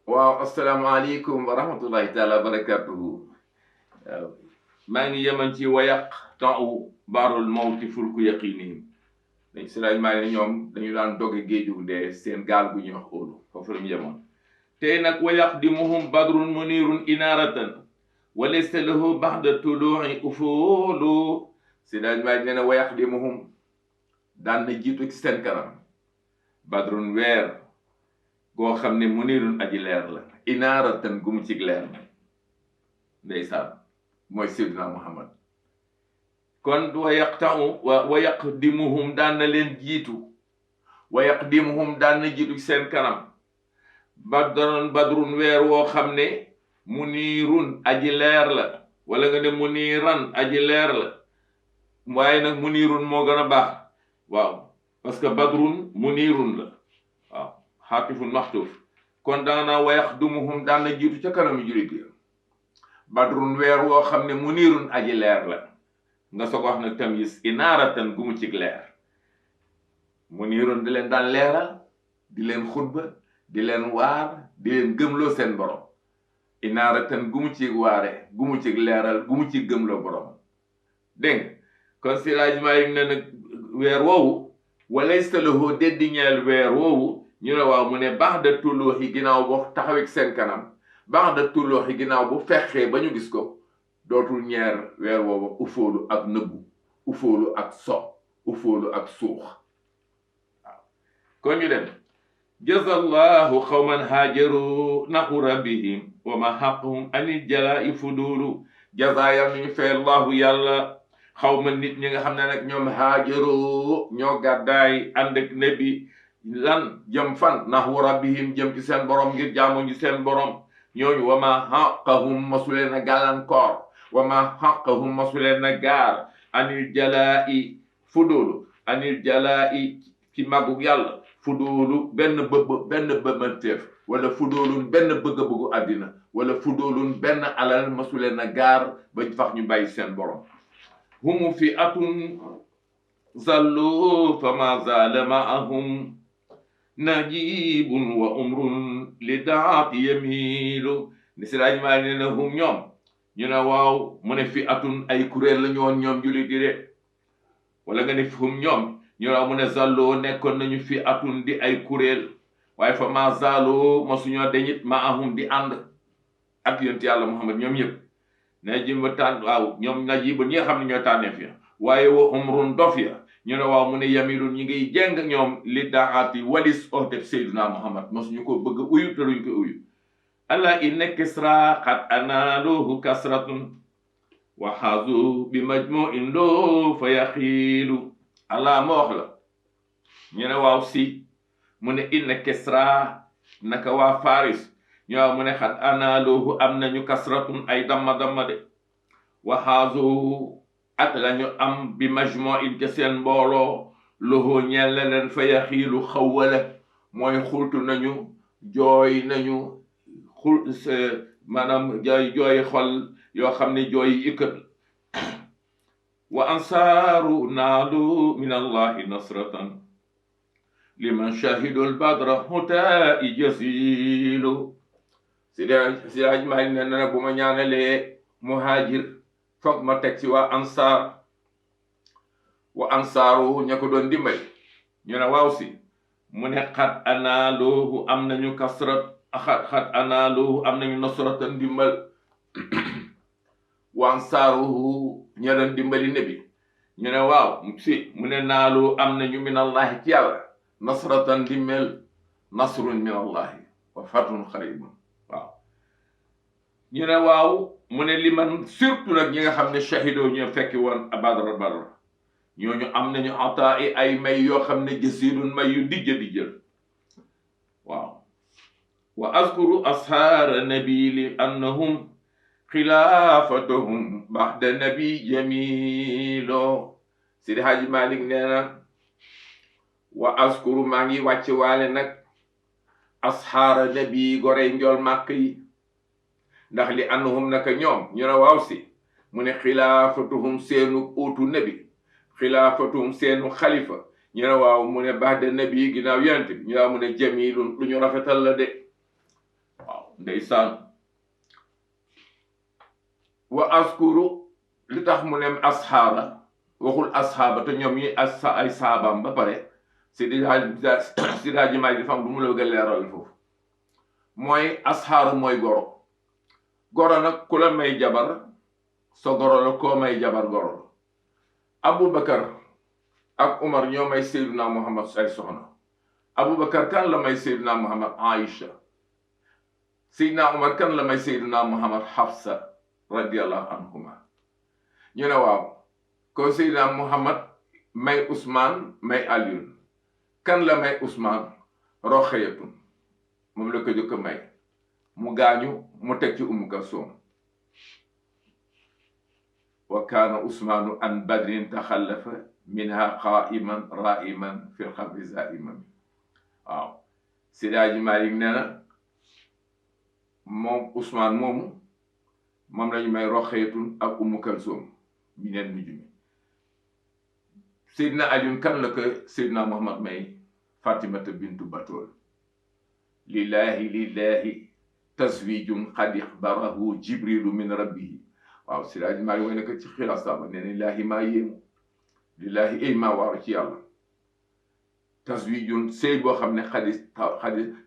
waaw asalaamaaleykum wa rahmatullahi taala wa barakatuhu. waaw maa ngi yeman ci wayaq temps baarul mawti fulku yaqinihim. dañ silaaj maa ne ñoom dañu daan doge géeju dee seen gaal gu ñuy wax óolu foofu la ñu yemoon. tey nag wa yaqdimuhum badrun munirun inaaratan wa laysa lahu baxda tuluu'i ufuulu. silaaj maa ne na wa yaqdimuhum daan na jiitu ci seen kanam badrun weer goo xam ne munirun aji leer la inaaratan gu mu cig leer la ndeysaan mooy Seydina Muhammad. kon wa yaqdimuhum daan na leen jiitu wa yaqdimuhum daan na jiitu seen kanam badrun weer woo xam ne munirun aji leer la wala nga ne muniran aji leer la waaye nag munirun moo gën a baax waaw parce que badrun munirun la waaw xaatifun maxtuuf. kon daana wa yaqdimuhum daan na jiitu ca kanam julit ya badrun weer woo xam ne munirun aji leer la nga soog wax nag tamyiz inaaratan gu mu cig leer. munirun di leen daan leeral di leen xutba di leen waar di leen gëmloo seen borom. inaaratan gu mu cig waare gu mu cig leeral gu mu cig gëmloo borom. dégg nga kon Siraaj Maalik ne nag weer woowu walaysa lahu déddi ñeel weer woowu ñu ne waaw mu ne ba'da tuluuhi ginnaaw boo taxawee seen kanam ba'da tuluuhi ginnaaw bu fexee ba ñu gis ko dootul ñeer weer woowu ufóolu ak nëbbu ufóolu ak so ufóolu ak suux. waaw kon ñu dem jazallahu xawman haajaru naxu rabbihim wa ma xaqhum anil jalaa'i fudulu. jaza yal nañu fay allahu yàlla xawma nit ñi nga xam ne nag ñoom haajaru ñoo gàddaay ànd ak nabi lan jëm fan naxu rabbihim jëm ci seen borom ngir jaamu ñu seen borom. ñooñu wa ma xaqahum masuleen a gàllankoor wa ma xaqahum masuleen a gaar anil jalaa'i fudulu anil jalaa'i ci màggug yàlla fudulu benn bëbbanteef wala fudulun benn bëgg-bëggu àddina wala fudulun benn alal masuleen a gaar ba fax ñu bàyyi seen borom. humu fi atun zallu fama zala maahum najibun wa umrun li daati yamilu. ni Siraaj Maalik ne na hum ñoom ñu ne waaw mu ne fi atun ay kuréel la ñoon ñoom jullit yi de wala nga ne hum ñoom ñu ne waaw mu ne zalloo nekkoon nañu fi atun di ay kuréel waaye fa ma zalloo masuñoo deñit ma ahum di ànd ak yonent yàlla Muhammad ñoom ñëpp najib tànn waaw ñoom najib ñi nga xam ne ñoo tànneef ya waaye wa umrun dof ya ñu ne waaw mu ne yamilun ñi ngiy jeng ñoom li daati walis ooteb Seydina Muhammad masuñu ko bëgg uyu te luñ ko uyu. ala inna kisra qad analuhu kasratun wa hazu bi majmu'in do fa yaxiilu. ala ma wax la ñu ne waaw si mu ne inna kisra naka waa Faris ñu waaw mu ne xat analuhu am nañu kasratun ay damma de wa hazu ak lañu am bi majmu'in ca seen mbooloo loxo ñeel na leen fa yaxiilu xawwala mooy xultu nañu jooy nañu maanaam jooy xol yoo xam ne jooy ikkat. wa ansaaru naalu min allahi nasratan liman shahidul badra huta i jasilu. Siraaj Maalik ne na bu ma ñaanalee muhaajir foog ma teg ci waa ansaar. wa ansaaru ña ko doon dimbali ñu ne waaw si mu ne xat anaaluhu am nañu kasrat xat anaaluhu am nañu nasratan dimbal. wa ansaaruhu ña doon dimbali nabi ñu ne waaw si mu ne naalu am nañu min allahi ci yàlla nasratan dimbal nasrun min allahi wa fatun xaribun. waaw ñu ne waaw mu ne li man surtout nag ñi nga xam ne shahidoo ñu fekki woon badr ñooñu am nañu ataa ay may yoo xam ne jasiirun may yu dijjal. waaw wa azkuru ashaara nabi li annahum xilaafatuhum baxda nabi jamilo. Sidi Haaji Malik nee na wa azkuru maa ngi wàcce waale nag ashaara nabi gorey njool màkk yi ndax li annahum naka ñoom ñu ne waaw si mu ne xilaafatuhum seenu uutu nabi xilaafatuhum seenu xalifa ñu ne waaw mu ne baxda nabi ginnaaw yonent bi ñu waaw mu ne jamilun lu ñu rafetal la de. waaw ndeysaan wa askuru li tax mu nem asxaaba waxul asxaaba te ñoom yi ay saabaam ba pare si daa ji may di fam du mu la bëgg a leeral foofu mooy asxaaru mooy goro nag ku la may jabar sa goro la koo may jabar goro la Aboubacar ak Umar ñoo may Seydina Muhammad ay soxna Aboubacar kan la may Seydina Muhammad Aïcha Seydina Umar kan la may Seydina Muhammad Hafsa radiyallahu anhuma ñu ne waaw ko Seydina Muhammad may Ousmane may Alioune kan la may Ousmane Roxayatun moom la ko jëkk may mu gaañu mu teg ci Umu Kalsoom wa kaana Ousmaanu an badrin taxallafa minha qaa'iman raa'iman fi lxabri zaa'iman waaw Seydi Hadji Malick nee na moom Ousmane moomu moom lañu may Roxayatun ak Umu Kalsoom mi neen nujumi Seydina Alioune kan la ko Seydina Muhammad may Fatimata bintu Batool lillahi taswijun qad ixbarahu jibrilu min rabbihi waaw Seydi Hadji Malick way na ko ci xilaasaba nee na lillahi maa yéemu lillahi ay maa waaru ci yàlla taswijun sëy boo xam ne xadi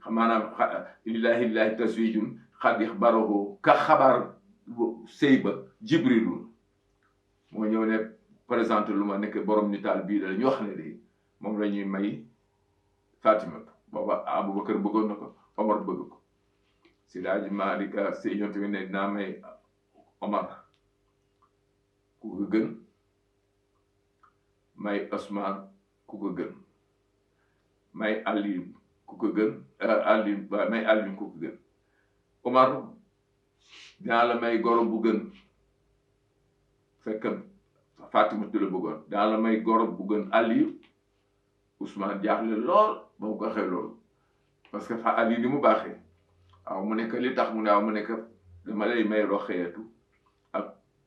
maanaam lillahi taswijun qad ixbarahu ka xabaar sëy ba jibrilu moo ñëw ne présenté lu ma nekk borom nitaal bii la ñu wax ne de moom la ñuy may Fatimata booba Aboubacar bëggoon na ko Omar bëgg ko Seydi Hadji Malick sëy ñoom tamit ne dinaa may Omar ku ko gën may Ousmane ku ko gën may Aliou ku ko gën may Aliou ku ko gën Omar dinaa la may goro bu gën fekk Fatimata la bëggoon dinaa la may goro bu gën Aliou Ousmane jaaxle lool ba mu ko waxee loolu parce que Aliou ni mu baaxee waaw mu nekk li tax mu ne waaw mu nekk dama lay may Roxayatu ak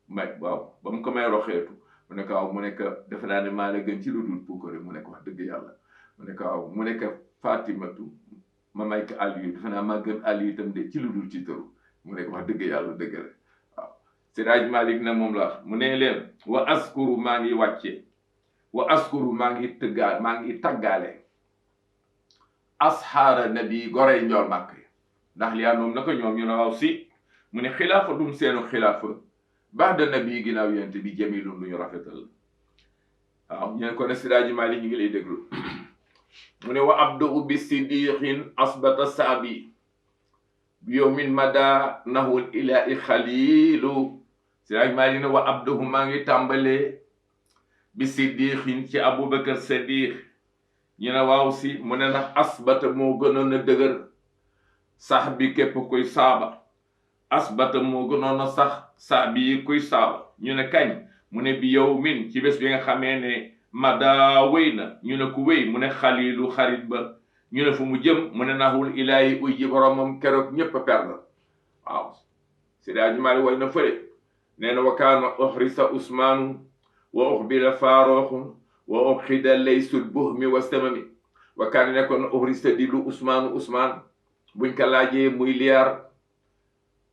may waaw ba mu ko may Roxayatu mu nekk waaw mu nekk defe naa ne maa la gën ci lu dul puukare mu nekk wax dëgg yàlla mu nekk waaw mu nekk Fatimatu ma may ko Aliou defe naa maa gën Aliou itam de ci lu dul ci tëru mu nekk wax dëgg yàlla dëgg la waaw Seydi Hadji Malick na moom la mu ne leen wa askuru maa ngi wàcce wa askuru maa ngi taggaale asxaara nabi gorey njool màkk ndax li noom na ko ñoom ñu ne waaw si mu ne xilaafa dum seenu xilaafa ba'da nabi ginnaaw yonent bi jamilun lu ñu rafetal waaw ñu ne ko ne Seydi Hadji Malick ñu ngi lay déglu mu ne wa abdu bi siddiqin asbata saabi bi yawmin mada nahul ilahi xalilu Seydi Hadji Malick ne wa abduhu maa ngi tàmbalee bi siddiqin ci Aboubacar Siddiq ñu ne waaw si mu ne ndax asbata moo gënoon a dëgër sax bi képp kuy saaba asbata moo gënoon a sax sax bi kuy saaba ñu ne kañ mu ne bi yow min ci bés bi nga xamee ne mada wéy na ñu ne ku wéy mu ne xalilu xarit ba ñu ne fu mu jëm mu ne naxul ilaahi uy ji boromam keroog ñépp a perdre waaw Seydi Hadji Malick way na fële nee na wa kaana uxrisa Usmaanu wa uxbila Faaruqun wa uxida laysul buhmi wa samami wa kaana nekkoon uxrisa di lu Usmaan buñ ko laajee muy liyaar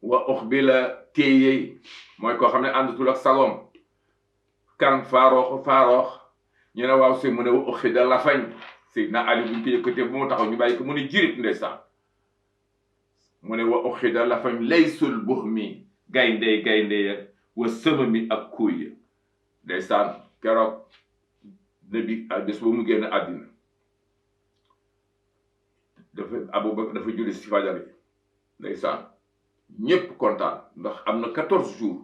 wa uxbila téeyey mooy koo xam ne àndatul ak sagoom kan Faaruq ñu ne waaw si mu ne wa uxida lafañ Seydina Ali buñ ko yëkkatee bu mu taxaw ñu bàyyi ko mu ne jirit ndeysaan mu ne wa uxida lafañ laysul buhmi gaynde wa samami ak kuuy ndeysaan keroog nabi bés ba mu génn àddina Aboubacar dafa julli si fajar yi ndeysaan ñépp kontaan ndax am na 14 jours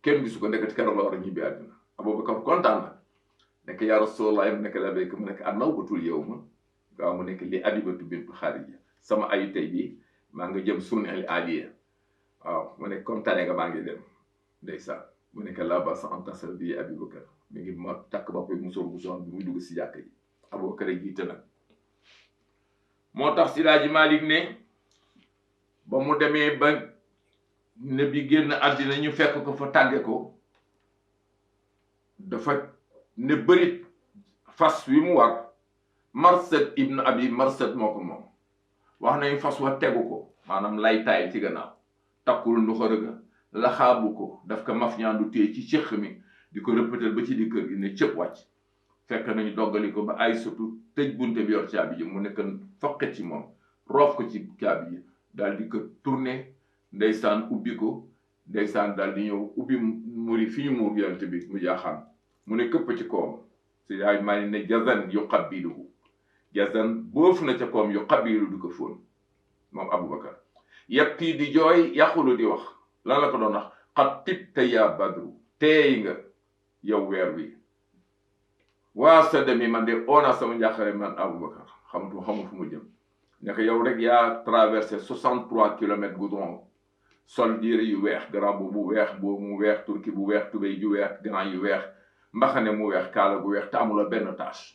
kenn gisu ko nekkati keroog la war a ñibbi àddina Aboubacar kontaan na nekk yaa Rasulallah mu nekk la béyk mu nekk annawbatul yawma waaw mu nekk li Abibatu bintu Xaarija sama ayu tey bi maa nga jëm sunni al aliya waaw mu nekk comme tane nga maa ngi dem ndeysaan mu nekk la ba sa antasal bi Aboubacar mi ngi ma takk bopp musóor bu soxna bi muy dugg si jàkk yi Aboubacar jiite nag moo tax Seydi Hadji Malick ne ba mu demee ba ne bi génn àddina ñu fekk ko fa tàgge ko dafa ne bërit fas wi mu war Marsad ibnu Abi Marsad moo ko moom wax nañu fas wa tegu ko maanaam lay taay ci gannaaw takkul nduxarëga laxaabu ko daf ko maf ñaandu téye ci cëq mi di ko rëppatal ba ci di kër gi ne cëpp wàcc fekk nañu doggali ko ba ay surtout tëj bunte bi yor caabi ji mu nekk foqet ci moom roof ko ci caabi ji daal di ko tourné ndeysaan ubbi ko ndeysaan daal di ñëw ubbi muri fi ñu muur yonent bi mu jaaxaan mu ne këpp ci koom si yaay maa ne jazan yu qabbiluhu jazan boofu na ca koom yu qabbilu du ko fóon moom Aboubacar yabkii di jooy yaqulu di wax lan la ko doon wax qad tibta ya badru teey nga yow weer wi waa sadami man de oona sama njàqare man Aboubacar xamatu fu mu jëm nekk yow rek yaa traversé 63 kilomètres goudron sol diire yu weex grand bu weex boobu mu weex turki bu weex tubéy ju weex grand yu weex mbaxane mu weex kaala bu weex te amula benn tâche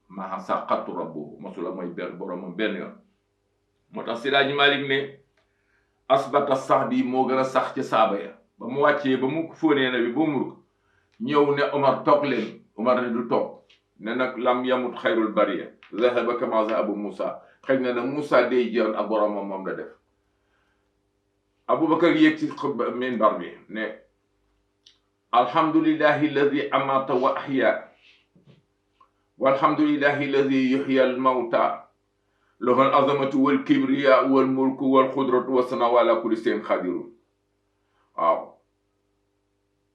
maa sa xattu rabbu mosula mooy benn boromam benn yoon moo tax Sidaaji Malik ne asbata sax bi moo gën a sax ci saaba ya ba mu wàccee ba mu fóonee na bi ba mur ko ñëw ne Omar toog leen Omar ne du toog ne nag lam yamut xayrul bariya zahaba kama zahaba Moussa xëy na Moussa day jiyoon ak boromam moom la def Aboubacar yéeg ci xutba minbar bi ne alhamdulillahi alladi amata wa ahya walhamdulillahi alladi yuhya almawta lahu alazamatu walkibriya walmulku walqudratu wassanau ala kulli shay'in qadirun waaw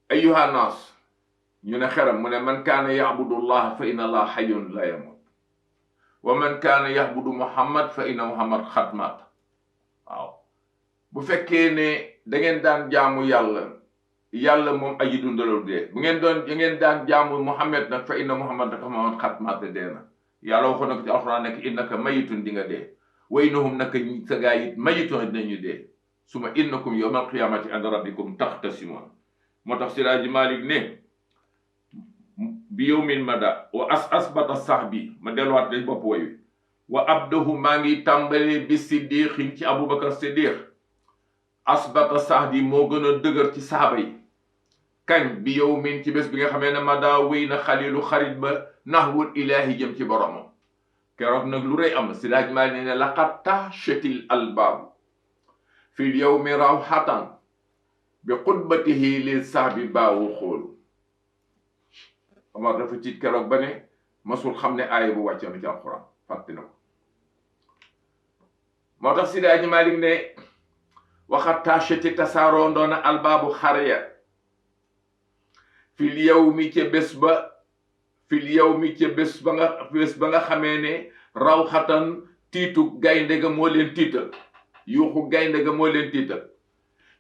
ayyuha nas ñu ne xeram mu ne man kaana ya'budu allaha fa inna allaha hayyun la yamut wa man kaana ya'budu muhammad fa inna muhammad qad mat waaw bu fekkee ne da ngeen daan jaamu yàlla moom aji dundalalu dee bu ngeen daan jaamu muhammad nag fa inna muhammad naka muhammad qad mat dee na yàlla waxoon na ko ci alxuraan nekk innaka mayitun di nga dee wa innahum naka sa gaa yi mayitun dinañu dee suma innakum yawmal qiyamati inda rabbikum taxtasimun moo tax Sidaaji Malik ne bi yawmin mada wa asbata sax bi ma delluwaat dañ bopp woyu wa abdahu maa ngi tàmbalee bi siddiqin ci Aboubacar Siddiq asbata sax bi moo gën a dëgër ci saaba yi kañ bi yawmin ci bés bi nga xamee ne mada wéy na xalilu xarit ba naxwul ilaahi jëm ci boromam keroog nag lu rëy am na Sidaaji Malik ne laqad tahshatil albaabu fil yawmi rawhatan bi xutbatihi li sahbi baawu xoolu Omar dafa tiit keroog ba ne masul xam ne aaya bu wàcce na ci alxuraan fàtte na ko moo tax Sidaaji Malik ne waxat tacheti tasaaroo ndoona albaabu xarya fil yawmi ca bés ba nga xamee ne rawxatan tiitu gaynde ga moo leen tiital yuuxu gaynde ga moo leen tiital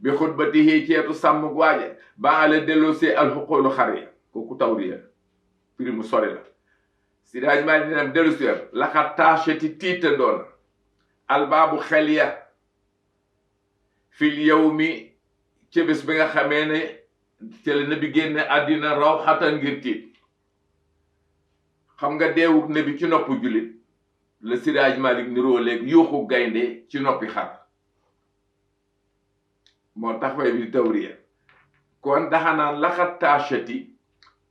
bi xutbatihi ceetu sàmm waaje ba ala delloosee alxuqoolu xarya kooku tawriya firi mu sori la Sidaaji Malik dinam delloosee laxat tacheti tiita ndoona albaabu xel ya fil yawmi ca bés bi nga xamee ne ca la nabi génne àddina rawxatan ngir tiit xam nga deewuk nabi ci nopp jullit la Sidaaji Malik niroo léegi yuuxu gaynde ci noppi xar moo tax way bi tawriya kon daxanaan laxat tacheti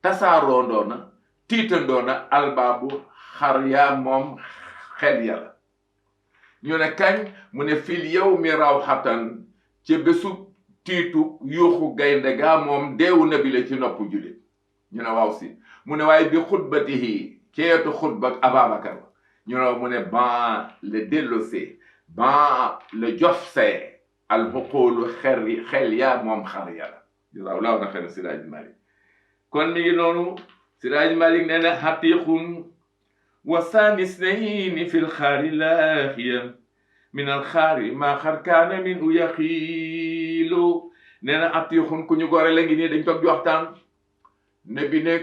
tasaaroo ndoona tiita ndoona albaabu xar yaa moom xel ya la ñu ne kañ mu ne fil yawmi rawxatan ca bésu tiitu yuuxu gaynde gaa moom deewu nabi la ci nopp jullit ñu ne waaw si mu ne waaye bi xutbatihi ceetu xutba Ababacar ñu ne mu ne ban le dellosé ban le jofsee alxuqoolu xel yaa moom xar yàlla jazaahu laahu na xayran Sidaaji Malik kon mi ngi noonu Sidaaji Malik nee na xatiqun wa sanisnayni fi lxaari laaxiya min alxaari maa xar kaana min u yaqiilu nee na atiixun ku ñu gore la ngi nii dañ toog di waxtaan ne bi ne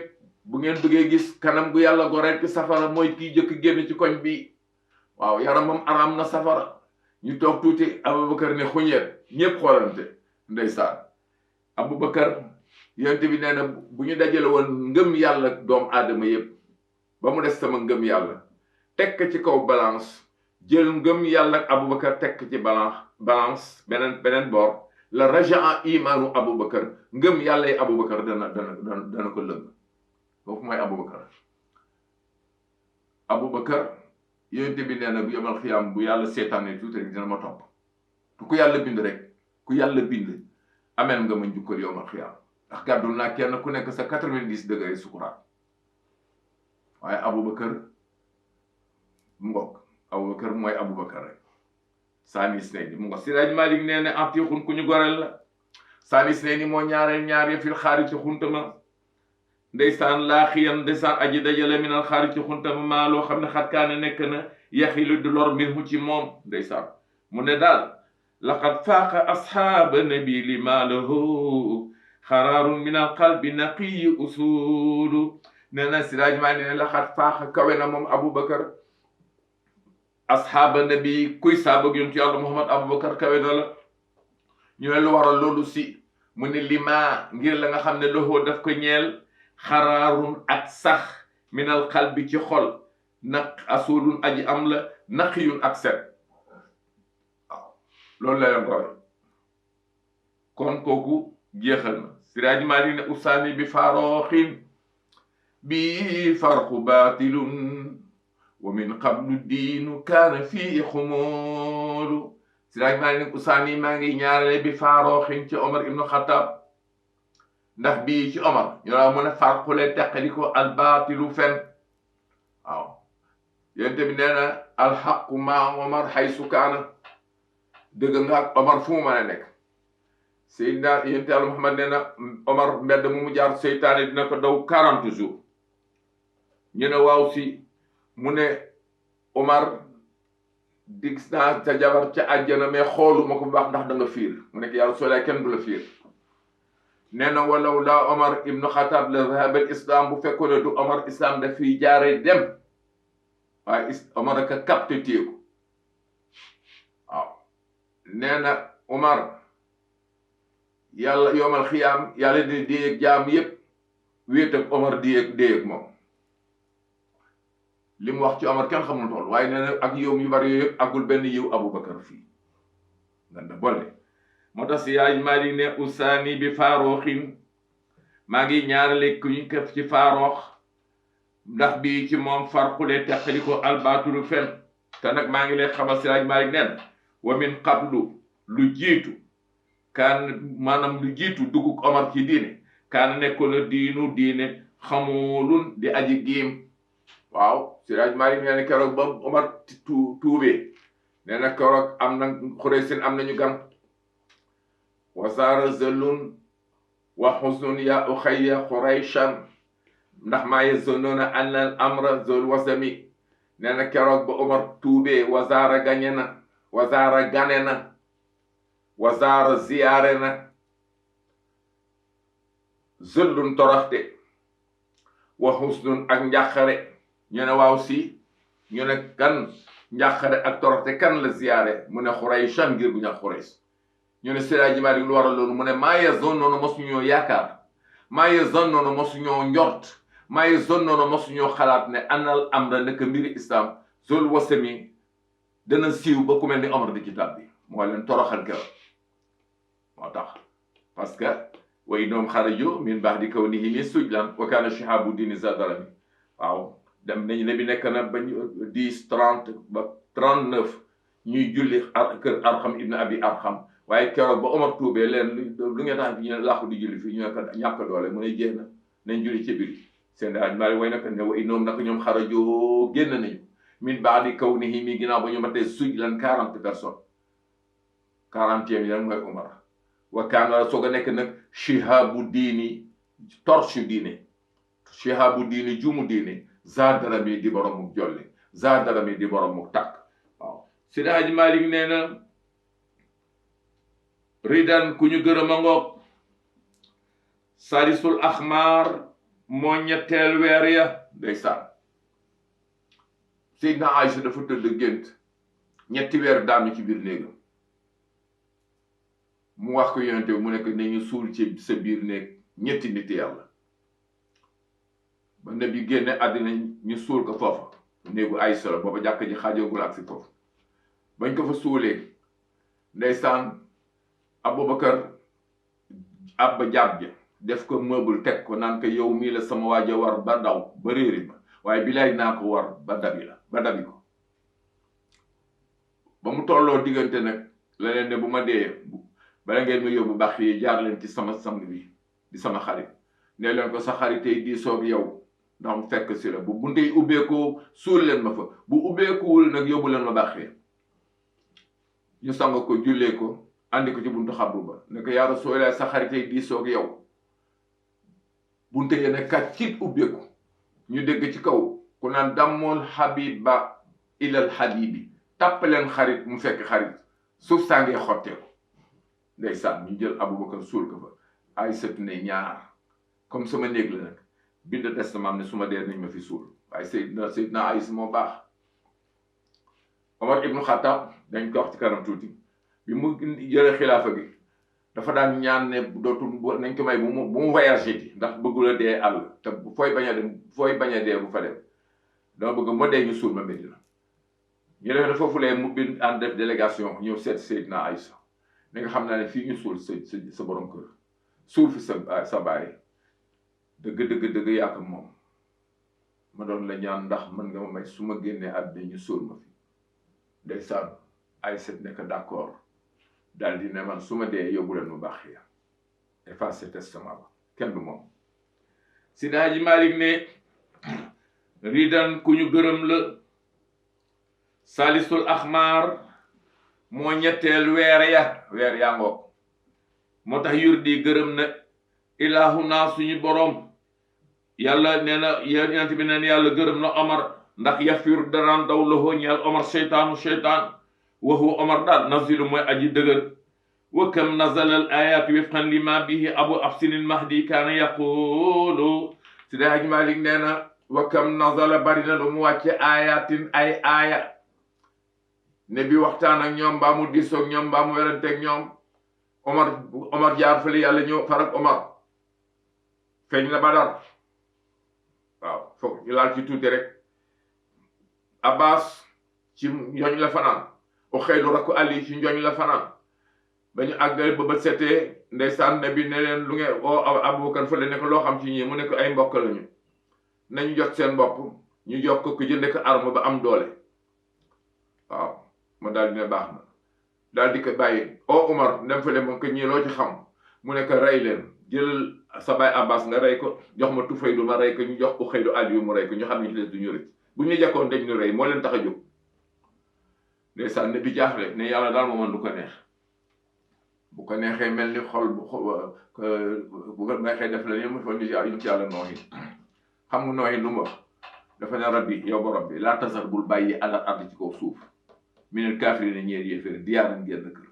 bu ngeen bëggee gis kanam gu yàlla goreel ci safara mooy kii jëkk génn ci koñ bi waaw yaramam araam na safara ñu toog tuuti Aboubacar ne xuñeet ñépp xoolante ndeysaan Aboubacar yonent bi nee na bu ñu dajale woon ngëm yàlla doomu aadama yépp ba mu des sama ngëm yàlla tekk ci kaw balance jël ngëm yàlla ak Aboubacar tekk ci balance beneen boor la rajaa imaanu Aboubacar ngëm yàlla yi Aboubacar dana ko lëng foofu mooy Aboubacar yonente bi nee na bu yomal xiyaam bu yàlla seetaanee tuuti rek dina ma topp te ku yàlla bind rek ku yàlla bind amel nga ma njukkal yomal xiyaam ndax gàddul naa kenn ku nekk sa 90 degré sukuraat waaye Aboubacar mu ngoog Aboubacar mooy Aboubacar rek Sanis ne ni mu ngoog Siraaj Malik nee na atiixun ku ñu gorel la Sanis ne ni moo ñaareel ñaar ya fil xaari ci xuntama ndeysaan laaxiyan ndeysaan aji dajale minal xaari ci xuntama maa loo xam ne xatkaane nekk na yaxilu du lor minhu ci moom ndeysaan mu ne daal laqad faaqa asxaaba nabi li maa lahu xaraarun minal qalbi naqiyi usulu nee na Siraaj Malik ne laqad faaqa kawe na moom Aboubacar asxaaba nabi kuy saabag yontu yàlla Muhammad Aboubacar kawe na la ñu ne lu waral loolu si mu ne lima ngir la nga xam ne loxoo daf ko ñeel xaraarun ak sax minal qalbi ci xol naq asulun aji am la naqiyun ak set waaw loolu la leen roy kon kooku jeexal na Siraaj Malik ne usaani bi farooxin bi farqu baatilun wa min qablu diinu kaana fii xumóolu Siraaj Malik ne usaani maa ngi ñaarale bi farooxin ci Omar ibnu Xattaab ndax bii ci Omar ñu la mën a farqule teqali ko albaatilu fen waaw yonte bi nee na alxaqu maa Omar xaysu kaana dëgg nga ak Omar fu mu mën a nekk Seydina yonte Yàlla Muhammad nee na Omar mbedd mu jaar seytaane dina ko daw 40 jours ñu ne waaw si mu ne Omar dig naa sa jabar ca àjjana mais xooluma ko bu baax ndax da nga fiir mu nekk yàlla soo kenn du la fiir nee na walaw laa Omar ibnu Xataab la zahabal islam bu fekkoon ne du Omar islam daf fiy jaaree dem waaye Omar aka capté téeku waaw nee na Omar yàlla yoomal xiyaam yàlla di déyeeg jaam yépp wéet ak Omar déyeeg moom li mu wax ci Omar kenn xamul tool waaye nee na ak yow yu bari yooyu yëpp agul benn yiw Aboubacar fii nga da bolle moo tax Siraaj Malik ne usaani bi faarooxin maa ngi ñaarale ku ñu kef ci faaroox ndax bii ci moom farqule teqali ko albaatulu fen te nag maa ngi leen xamal Siraaj Malik nen wa min qablu lu jiitu kaan maanaam lu jiitu dugg Omar ci diine kaan nekkoon na diine xamulun di aji giim waaw Siraaj Malik nee na keroog ba Omar tuubee nee na keroog am na Xuraysin am nañu gan wasaara zëllun wa xusnun ya uxayya Xurayshan ndax maa yazunnuuna anna al amra zul wasami nee na keroog ba Omar tuubee wasaara gane na wasaara ziyaare na zëllun toroxte wa xusnun ak njàqare ñu ne waaw si ñu ne kan njàqare ak toroxte kan la ziyaare mu ne Xurayshan ngir bu ñax Xurays ñu ne Siraaj Malik lu waral loolu mu ne maa yazunnuuna mosuñoo yaakaar maa yazunnuuna mosuñoo njort maa yazunnuuna mosuñoo xalaat ne anal amra nekk mbiri islam zul wasami dana siiw ba ku mel ni Omar di ci tàbbi moo leen toroxal keroog moo tax parce que wa innahum xaraju min ba'di kawnihim sujlan wa kaana shihaabu diini zadarami waaw dem nañu ne bi nekk na bañ 10 30 ba 39 ñuy julli kër Arxam ibn Abi Arxam waaye keroog ba Omar tuubee leen lu ngeen tax ñu làqu di julli fii ñu ne ko ñàkk doole mu ne jeex na nañ julli ci biir seen daaj maari way naka ne wa innahum naka ñoom xarajoo génn nañu min ba'di kawnihim mi ginnaaw ba ñu matee sujlan 40 personnes 40e yi mooy Omar wa kaana soog a nekk nag shihaabu diini torche diine shihaabu diini jumu diine zadarami di borom mu jolli zadarami di borom mu tàkk waaw Seydi Hadji Malick nee na ridan ku ñu gërëm a ngoog salisul axmaar moo ñetteel weer ya ndeysaan Seydina Aïcha dafa tëdd gént ñetti weer daanu ci biir néegam mu wax ko yonente bi mu nekk nañu suul ci sa biir néeg ñetti nit yàlla ba nabi génne àddina ñu suul ko foofa néegu Aïcha la booba jàkk ji xaajagul ak si foofu bañ ko fa suulee ndeysaan Aboubacar abba jàpp ja def ko meuble teg ko naan ko yow mii la sama waaja war ba daw ba réeri ma waaye bilaay naa ko war ba dabi ko ba mu tolloo diggante nag la leen ne bu ma dee bala ngeen ma yóbbu bàq yi jaar leen ci sama sang bi di sama xarit ne leen ko sa xarit yi di soog yow ndax mu fekk si la bu bunte yi ubbeekoo suul leen ma fa bu ubbeekuwul nag yóbbu leen ma bàq yi ñu sang ko jullee ko andi ko ci buntu xabru ba ne ko yaa Rasulallah sa xarit yi di soog yow bunte yi ne kàccit ubbeeku ñu dégg ci kaw ku naan dammool habiba ilal habibi tàppaleen xarit mu fekk xarit suuf saa ngee xotteeku ndeysaan ñu jël Aboubacar suul ko fa Aysatu ne ñaar comme sama néeg la nag bind testament ne su ma dee nañ ma fi suul waaye Seydina Aysa moo baax Omar ibnu Xattaab dañ ko wax ci kanam tuuti bi mu jëlee xilaafa gi dafa daan ñaan ne dootul nañ ko may bu mu voyagé ti ndax bëggula dee àll te fooy bañ a dee bu fa dem dama bëgg ma dee ñu suul ma Medina ñu defee ne foofu lee mu bind ànd def délégation ñëw seet Seydina Aysa ne nga xam naa ne fii ñu suul sa borom kër suul fi sa baay dëgg yaa ko moom ma doon la ñaan ndax mën nga ma may su ma génnee àddina ñu suul ma fi ndeysaan Aysa nekk d'accord daal di ne man su ma dee yóbbu leen mu baax ya effacé testament ba kenn du moom Seydi Hadji Malick ne ridan ku ñu gërëm la salisul axmaar moo ñetteel weer yaa ngoog moo tax yurdi gërëm na ilaahu naa suñu boroom yàlla nee na yonent bi neen yàlla gërëm na Omar ndax yafir danaan daw loxoo ñeel Omar seytaan waxu Omar daal nazilu mooy aji dëgër wa kam nazala al ayat wifqan lima bihi abu afsinil mahdi kaana yaqulu Seydi Hadji Malick nee na wa kam nazala bari na lu mu wàcce ayatin ay aaya ne bi waxtaan ak ñoom mbaa mu diisoog ñoom mbaa mu weranteeg ñoom Omar jaar fële yàlla ñëw farak Omar feeñ la Badar waaw foog ñu laal ci tuuti rek Abbas ci ñooñ la fanaan o xëylu rakku Ali ci njooñ la fanaan ba ñu àggale ba bët setee ndeysaan ne bi ne leen lu ngeen oo Abubakar fële ne ko loo xam ci ñii mu ne ko ay mbokk lañu nañu jot seen bopp ñu jox ko jënde ko arme ba am doole waaw ma daal di ne baax na daal di ko bàyyi o Umar dem fële moom ko ñii loo ci xam mu ne ko rey leen jëlal sa baay Abbas nga rey ko jox ma Tufaylu ma rey ko ñu jox ko xëylu Ali yu mu rey ko ñu xam ne ci des duñu rëcc bu ñu jàkkoon dañ ñu rey moo leen tax a jóg ndeysaan ne bi jaaxle ne yàlla daal moo mën lu ko neex bu ko neexee mel ni xol bu ko neexee def la ñu fa ñu ci yàlla nooyi xam nga nooyi lu mu wax dafa ne rabbi yow borom bi laa tasar bul bàyyi alal ardi ci kaw suuf minel kaafiriina ñeer yéeféer diyaaran génn kër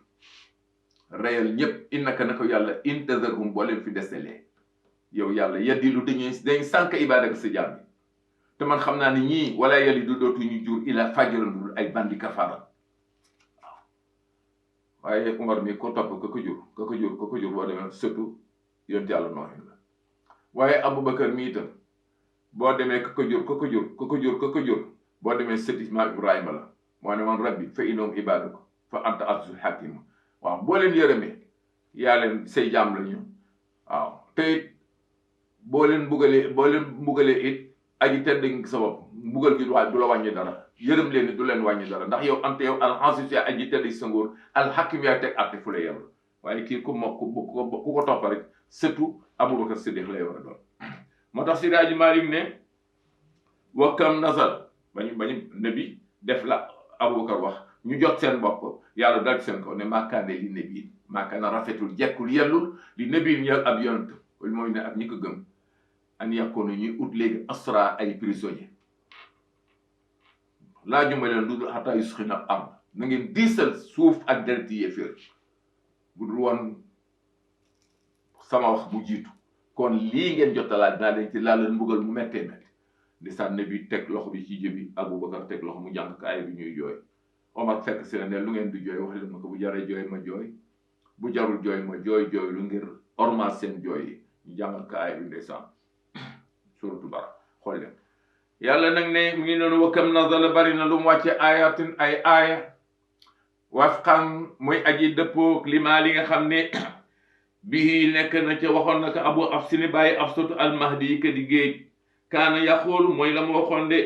reyal ñépp innaka na ko yàlla in tazarhum boo leen fi deselee yow yàlla yaddilu dañ sànk ibaadaka sa jaam bi te man xam naa ni ñii wala yàlla du dootu ñu jur ila fajiran dul ay bandi kafaara waaye Umar mi ko topp ka ko jur boo demee surtout yonent yàlla nooxin la waaye Aboubacar mi itam boo demee ka ko jur boo demee sëti maam Ibrahima la moo ne man rabbi fa innahum ibaduka fa anta azizul hakim waaw boo leen yërëmee yaa leen say jaam lañu waaw te it boo leen mbugalee it aji tedd ngi sa bopp mbugal gi du la wàññi dara yërëm leen du leen wàññi dara ndax yow ante yow al-aziz yaa aji tedd sa nguur al-hakim yaa teg àtte fu la yem waaye kii ku ko topp rek surtout Aboubacar Siddiq lay war a doon moo tax Seydi Hadji Malick ne wa kam nazal bañu nabi def la Aboubacar wax ñu jot seen bopp yàlla dal seen kaw ne maakaane li nabi maakaana rafetul jekkul yellul li nabi ñeel ab yonent wala mooy ne ak ñi ko gëm an yàkkoonu ñuy ut léegi asra ay prisonnier laa juma leen lu dul xataa yusxina am na ngeen diisal suuf ak deret yi yéeféer bu dul woon sama wax bu jiitu kon lii ngeen jotalaat naa leen ci laa leen mbugal mu mettee metti di sànne bi teg loxo bi ci jëbi Aboubacar teg loxo mu jàng kaay bi ñuy jooy Omar fekk si ne lu ngeen di jooy wax leen ma ko bu jaree jooy ma jooy bu jarul jooy ma jooy lu ngir ormal seen jooy yi ñu jàngal kaay bi ndeysaan suratu bara xool leen yàlla nag ne mu ngi noonu wakkam nazala bari na lu mu wàcce ayatin ay aaya wafqan muy aji dëppoog limaa li nga xam ne bii nekk na ca waxoon na ko abu afsini bàyyi afsatu almahdi yi ka di géej kaana yaqulu mooy la mu waxoon de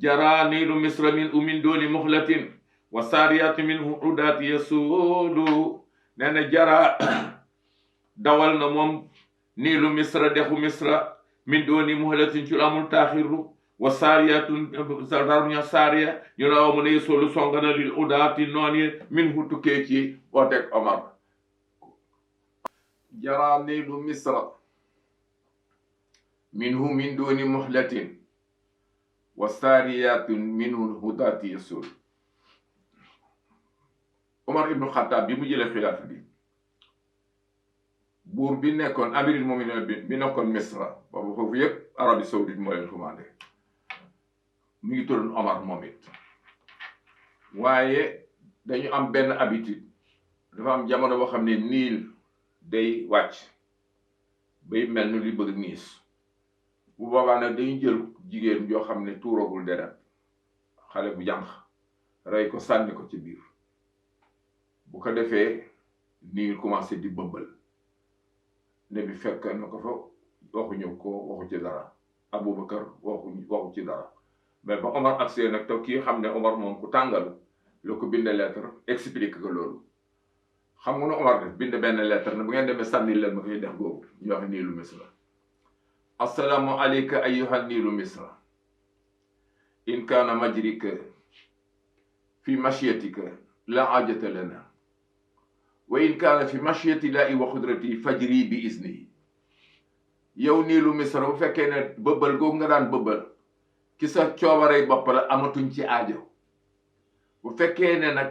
jara niilu misra min umin dooni muxlatin wa saariyaatu minhu udaati yasuulu nee na jara dawal na moom niilu misra dexu misra min dooni muhlatin ci lu amul taaxirlu wa saariyaatun darña saariya ñu ne wa mu ne yasuulu songana lil udaati noon yi minhu tukkee ci ooteeg Omar jara niilu misra minhu min dooni muhlatin wa saariyaatun minhu udaati yasuulu Omar ibnu Xattaab bi mu jëlee xilaafa bi buur bi nekkoon amirul muminin bi nekkoon Misra boobu foofu yépp Arabie Saoudite moo leen commandé mu ngi tuddoon Omar moom it waaye dañu am benn habitude dafa am jamono boo xam ne niil day wàcc bay mel ni li bëgg niis bu boobaa nag dañu jël jigéen joo xam ne tuuragul deret xale bu jànq rey ko sànni ko ci biir bu ko defee niil commencé di bëbbal ne bi fekk na ko fa waxuñu ko waxu ci dara Aboubacar waxu ci dara mais ba Omar agsee nag te kii xam ne Omar moom ku tàngal la ko bind lettre explique ko loolu xam nga ne Omar def bind benn lettre ne bu ngeen demee sànni leen ma koy def googu ñu wax niilu misra assalaamu alayka ayyuha niilu misra in kaana majrika fi mashyatika la ajata lana wa in kaana fi mashiyati laahi wa xudrati fajri bi isnihi yow niilu misra bu fekkee ne bëbbal googu nga daan bëbbal ki sa coobarey bopp la amatuñ ci aajo bu fekkee ne nag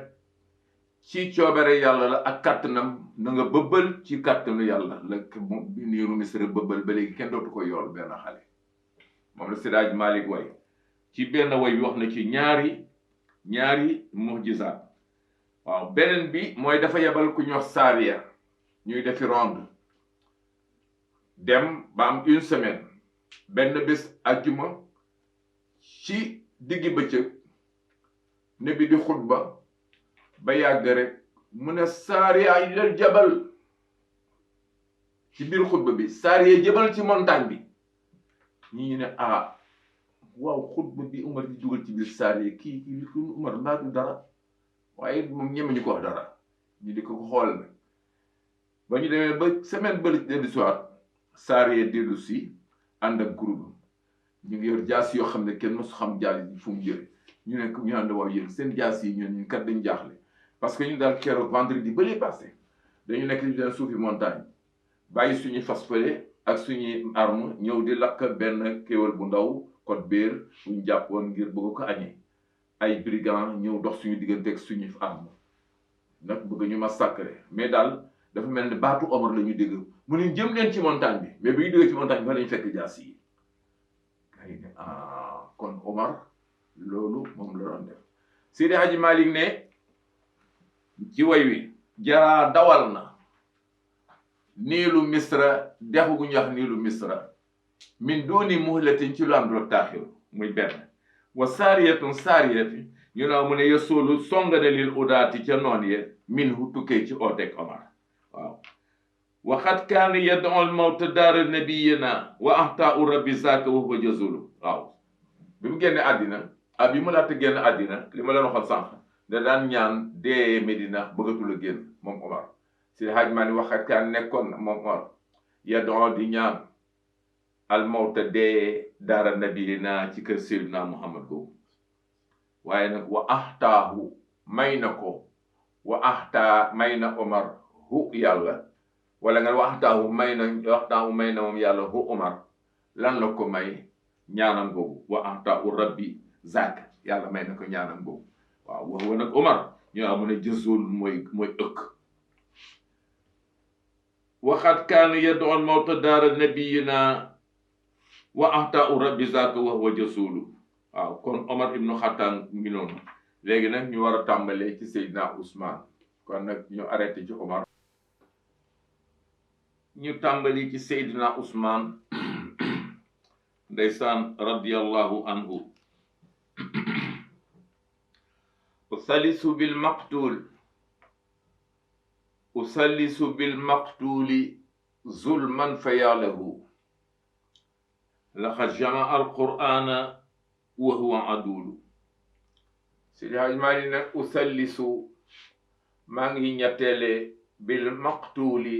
ci coobare yàlla la ak kàttanam na nga bëbbal ci kàttanu yàlla la niilu misra bëbbal ba léegi kenn dootu ko yool benn xale moom la Sidaaj Malik way ci benn way bi wax na ci ñaari mujizaat waaw beneen bi mooy dafa yebal ku ñuy wax saariya ñuy defi ronde dem ba am une semaine benn bés ajjuma ci diggi bëccëg ne bi di xutba ba yàgg rek mu ne saariya ilal jabal ci biir xutba bi saariya jabal ci montagne bi ñi ñu ne waaw xutba bi Umar di dugal ci biir saariya kii Umar mbaa du dara waaye moom ñeme ñu ko wax dara ñu di ko xool nag ba ñu demee ba semaine bële dellu soir saariya dellu si ànd ak groupe ñu ngi yor jaas yoo xam ne kenn mësu xam jaas yi fu mu jële ñu ne ñu ànd waaw yéen seen jaas yi ñun kat dañ jaaxle parce que ñu daal keroog vendredi ba lay passé dañu nekk ci den suufi montagne bàyyi suñu fas fële ak suñuy arme ñëw di lakk benn kéwal bu ndaw code béer buñ jàppoon ngir bëgg ko añee ay brigand ñëw dox suñu diggante ak suñu arme nag bëgg ñu massacrer mais daal dafa mel ni baatu Omar la ñu dégg mu ne jëm leen ci montagne bi mais bi ñu déggee ci montagne bi fa lañu fekk jaas yi kay ne kon Omar loolu moom la doon def Seydi Hadji Malick ne ci way wi jaraa dawal na niilu misra dexu gu ñu wax niilu misra min dooni muhlatin ci lu am doo taaxiru muy benn wa saariyatun saariyati ñu ne mu ne yasuulu songane lil udaati ca noon ye min hu tukkee ci ooteeg Omar waaw waxat kaana yad'ul mawta daara nabiyina wa ahtaau rabbi zaaka wa huwa jazulu waaw bi mu génne àddina bi mu laata génn àddina li ma leen waxoon sànq da daan ñaan dee Medina bëggatul a génn moom Omar si Hadj Malick waxat kaan nekkoon moom Omar yad'u di ñaan al mawta dee daara nabiyina ci kër Seydina Muhammad boobu waaye nag wa ahtaahu may na ko wa ahtaa may na Omar hu yàlla wala nga wa ahtaahu may na moom yàlla hu Omar lan la ko may ñaanam boobu wa ahtaahu rabbi zaak yàlla may na ko ñaanam boobu waaw wax wa nag Omar ñu amu ne jëzul mooy ëkk waxat kaanu yad'u mawta daara nabiyina wa ahtaau rabbi zaaka wa huwa jasulu waaw kon Omar ibnu Xattaan ngi noonu léegi nag ñu war a tàmbalee ci Seydina Ousmane kon nag ñu arrêté ci Omar ñu tàmbali ci Seydina Ousmane ndeysaan radiyallahu anhu usallisu bil maqtuuli zulman fayalahu laqad jamaa alqur'ana wa huwa adulu Seydi Hajji Maalik ne usallisu maa ngi ñetteele bil maqtuuli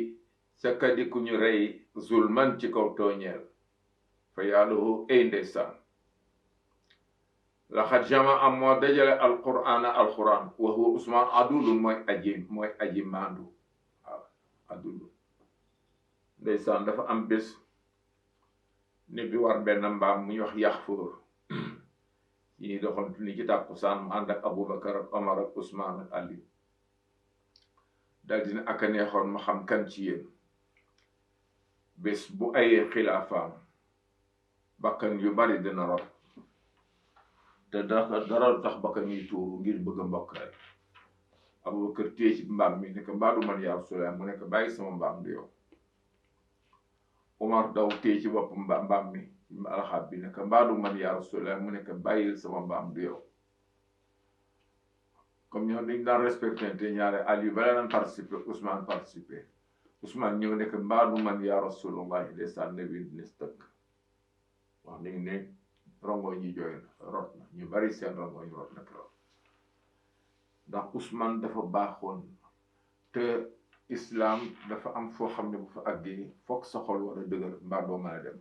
sa kadi ku ñu rey zulman ci kaw tooñeel fa yàllahu ay ndeysaan laxat jama am moo dajale alquran wa huwa Usmaan adulun mooy aji maandu waaw adulun ndeysaan dafa am bés ne bi war benn mbaam mu ñu wax Yaxfóor yi doxantu ni ci tàkkusaan mu ànd ak Abubakar ak Omar ak Usmaan ak Ali dal dina ak a neexoon ma xam kan ci yéen bés bu ayee xilaafaam bakkan yu bari dina rot te dara tax bakkan yi tuuru ngir bëgg a mbokk rek Abubakar téye ci mbaam mi ne ko mbaa du man yaa Rasulullah mu ne ko bàyyi sama mbaam du yow Omar daw téye ci bopp mbaam mi alxaab bi ne ko mbaa du man yaa Rasulullah mu ne ko bàyyil sama mbaam du yow comme ñoo dañ daan respecté te ñaare Ali bala naan participé Ousmane participé Ousmane ñëw nekk mbaa du man yaa Rasulullah de sa nabi nes tëkk wax nañu ne rongo ñi jooy na rot na ñu bari seen rongo ñu rot na keroog ndax Ousmane dafa baaxoon te islam dafa am foo xam ne bu fa àggee foog sa xol war a dëgër mbaa doo mën a dem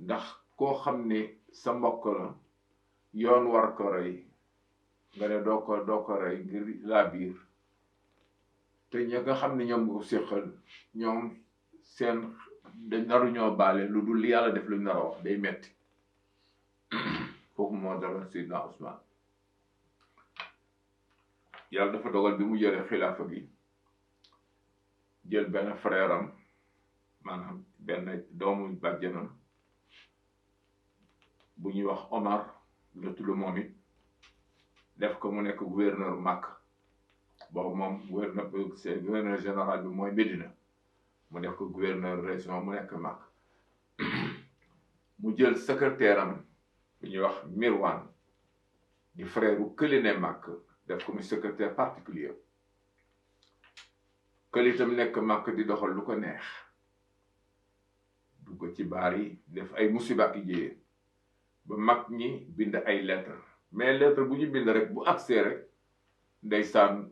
ndax koo xam ne sa mbokk la yoon war ko rey nga ne doo ko rey ngir laa biir te ña nga xam ne ñoom nga ko séqal ñoom seen dañ naru ñoo baale lu dul li yàlla def lu nar a wax day metti foofu moo daloon Seydina Ousmane yàlla dafa dogal bi mu jëlee xilaafa gi jël benn frère am maanaam benn doomu bàjjanam bu ñuy wax Omar la tudd moom it def ko mu nekk gouverneur Makka boobu moom gouverneur général bi mooy Médina mu def ko gouverneur région mu nekk Makka mu jël secrétaire am bu ñuy wax Mirwan di frère u këli ne Makka def ko mu secrétaire particulier këli itam nekk Makka di doxal lu ko neex dugg ci baar yi def ay musiba ak jéyee ba mag ñi bind ay lettre mais lettre bu ñu bind rek bu agsee rek ndeysaan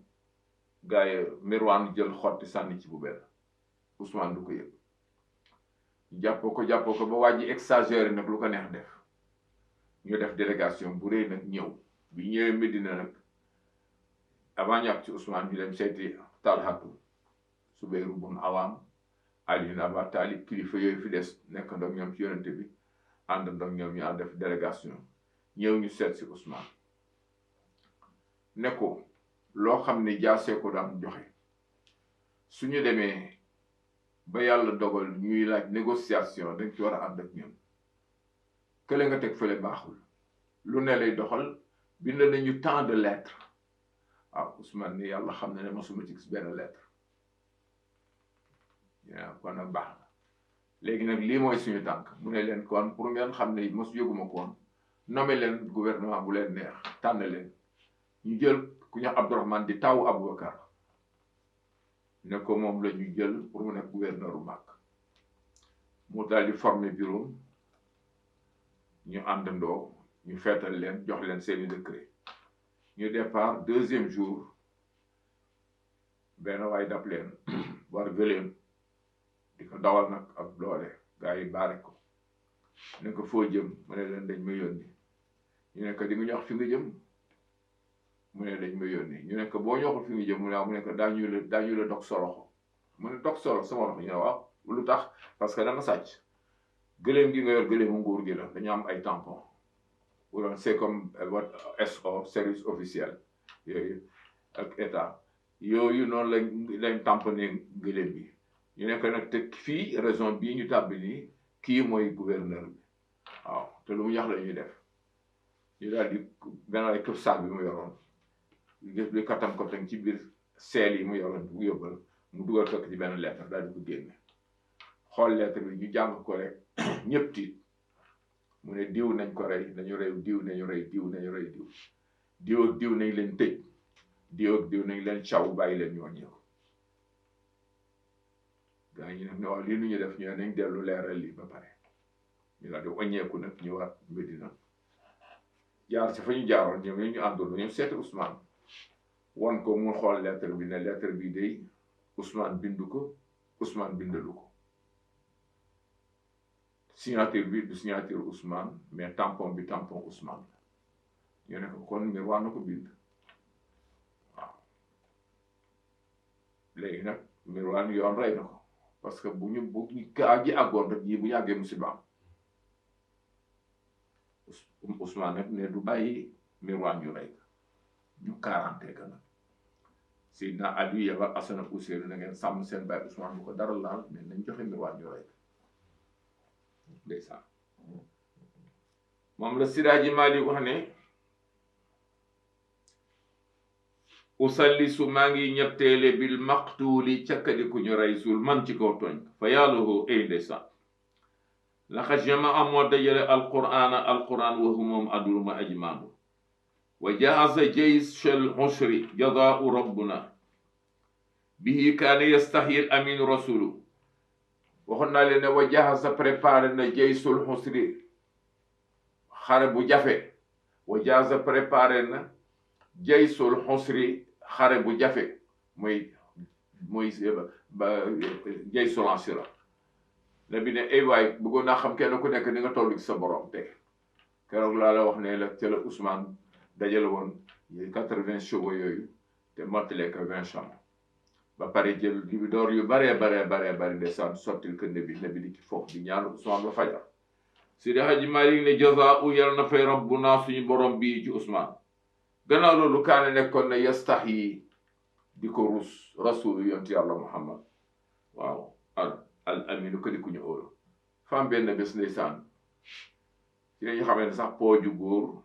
gaay Mirwan jël xotti sànni ci bu benn Ousmane du ko yëg jàppoo ko ba waa ji exagéré nag lu ko neex def ñu def délégation bu rëy nag ñëw bi ñëwee Medina nag avant ñu ak ci Ousmane ñu dem seeti Talhatu Subayru bun Awaam Ali ibn Abi Talib kilifa yooyu fi des nekk ndox ñoom ci yonente bi ànd ndox ñoom ñu ànd def délégation ñëw ñu seet si Ousmane ne ko loo xam ne jaasee ko daan joxe suñu demee ba yàlla dogal ñuy laaj négociation dañ ci war a ànd ak ñoom kële nga teg fële baaxul lu ne lay doxal bind nañu tant de lettres waaw Ousmane ni yàlla xam ne masuma ci gis benn lettre waaw kon nag baax na léegi nag lii mooy suñu tànk mu ne leen kon pour ngeen xam ne mos yëguma koon nommé leen gouvernement bu leen neex tànn leen ñu jël ku ñu Abdourahmane di tawu Aboubacar ne ko moom la ñu jël pour mu nekk gouverneur u Makka mu daal di former bureau ñu àndandoo ñu feetal leen jox leen seeni décret ñu départ deuxième jour benn waay dab leen war gëléem di ko dawal nag ak doole gaa yi baare ko ne ko foo jëm mu ne leen dañ ma yónni ñu ne ko di nga ñu wax fi nga jëm mu ne dañ ma yónni ñu ne ko boo ñoxul fi nga jëm mu ne ko daañu la dog sa loxo mu ne dog solo sama loxo ñu ne waaw lu tax parce que da nga sàcc gëléem gi nga yor gëléemu nguur gi la dañu am ay tampon bu doon c'est comme SO service officiel yooyu ak état yooyu noonu lañ tamponné gëléem bi ñu nekk nag te fii raison bii ñu tàbbi nii kii mooy gouverneur bi waaw te lu mu yax la ñuy def ñu daal di benn ay këf saag bi mu yoroon gis bi katam ci biir seel yi mu yoroon bu yóbbal mu dugal fekk ci benn lettre daal di ko génne xool lettre bi ñu jàng ko rek ñëpp tiit mu ne diw nañ ko rey nañu rey diw nañu rey diw nañu rey diw diw ak diw nañ leen tëj diw ak diw nañ leen caw bàyyi leen ñoo ñëw gaa yi nag ne waaw lii nu ñu def ñu ne nañ dellu leeral lii ba pare ñu daal di oññeeku nag ñëwaat Medina jaar ci fa ñu jaaroon ñoom ñu àndoon ñu seeti Ousmane wan ko mu xool lettre bi ne lettre bi day Ousmane bindu ko Ousmane bindalu ko signature bi du signature Ousmane mais tampon bi tampon Ousmane ñu ne ko kon Mirwaan na ko bind waaw léegi nag Mirwaan yoon rey na ko parce que bu ñu kaa ji àggoon rek yi bu ñu àggee musibaam Ousmane nag ne du bàyyi Mirwaan ñu rey ñu 40 ka nag Seydina Ali yebal Asan ak Useynu na ngeen sàmm seen bàyyi Ousmane bu ko dara laal mais nañ joxe Mirwaan ñu rey ndeysaan moom la Sidaaji Maalik wax ne usallisu maa ngi ñetteele bil maqtuuli cakkadi ku ñu rey suul man ci kaw tooñ fa yàllahu ay ndeysaan laxad jamaa moo dajale alquran waxu moom adul ma ajmaandu wa jahaza jaysh al usri jazaau rabbuna bihi kaana yastaxyi al amin rasulu waxoon naa leen ne wa jahaza préparé na jaysul usri xare bu jafe wa jahaza préparé na jaysul usri xare bu jafe muy jaysul asira nabi ne ay waay bëggoon naa xam kenn ku nekk ni nga toll ci sa borom te keroog laa la wax ne la ca la Ousmane dajale woon 80 chevaux yooyu te mottale ko 20 chameaux ba pare jël libidoor yu bare de saan sottil ko nabi di ci foofu di ñaan Ousmane ba fajar Seydi Hadji Malick ne jazaa'u yal na fay rabbuna suñu borom bii ci Ousmane gannaaw loolu kaane nekkoon na yastaxyi di ko rus rasulu yonti yàlla Muhammad waaw al aminu ko di ku ñu óolu fam benn bés ndeysaan ci lañu xamee ne sax pooju góor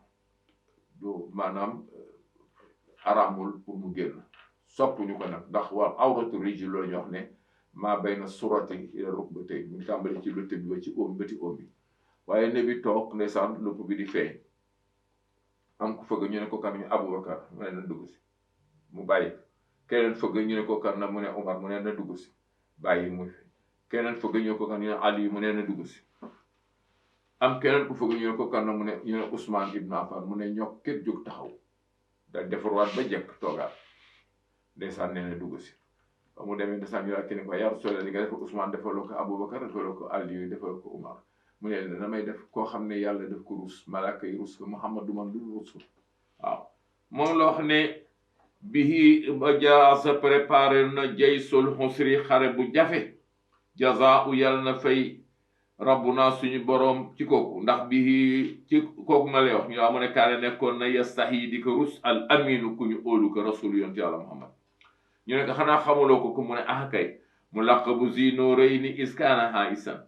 du maanaam aramul pour mu génn soppuñu ko nag ndax waaw awratu rijl loolu ñu wax ne maa bayna surati ila rukbatay mu ngi tàmbali ci lutte bi ba ci óom bëti óom bi waaye ne bi toog ndeysaan lupp bi di feeñ am ku fëgg ñu ne ko kan ñu Aboubacar mu ne na dugg si mu bàyyi keneen fëgg ñu ne ko kan na mu ne Omar mu ne na dugg si bàyyi muy fi keneen fëgg ñu ne ko kan ñu ne Ali mu ne na dugg si am keneen ku fëgg ñu ne ko kan na mu ne ñu ne Ousmane Ibn Affan mu ne ñokk ket jóg taxaw da defarwaat ba jekk toogaat ndeysaan nee na dugg si ba mu demee ndeysaan ñu laajte ne ko yaa Rasulallah li nga def Ousmane defaloo ko Aboubacar defaloo ko Ali defaloo ko Omar mu ne damay def koo xam ne yàlla def ko rus malaaka yi rus ko Muhammad du man du rus ko waaw moom la wax ne bihi ba jaasa préparé na jaysul xusri xare bu jafe jazaa'u yàlla na fay rabbuna suñu boroom ci kooku ndax bihi ci kooku ma lay wax ñu mu ne kaane nekkoon na yastaxyi di ko rus al aminu ku ñu óolu ko rasul yonti yàlla Muhammad ñu ne ko xanaa xamuloo ko mu ne ah kay mu laqabu zi noorayni iskaana haisan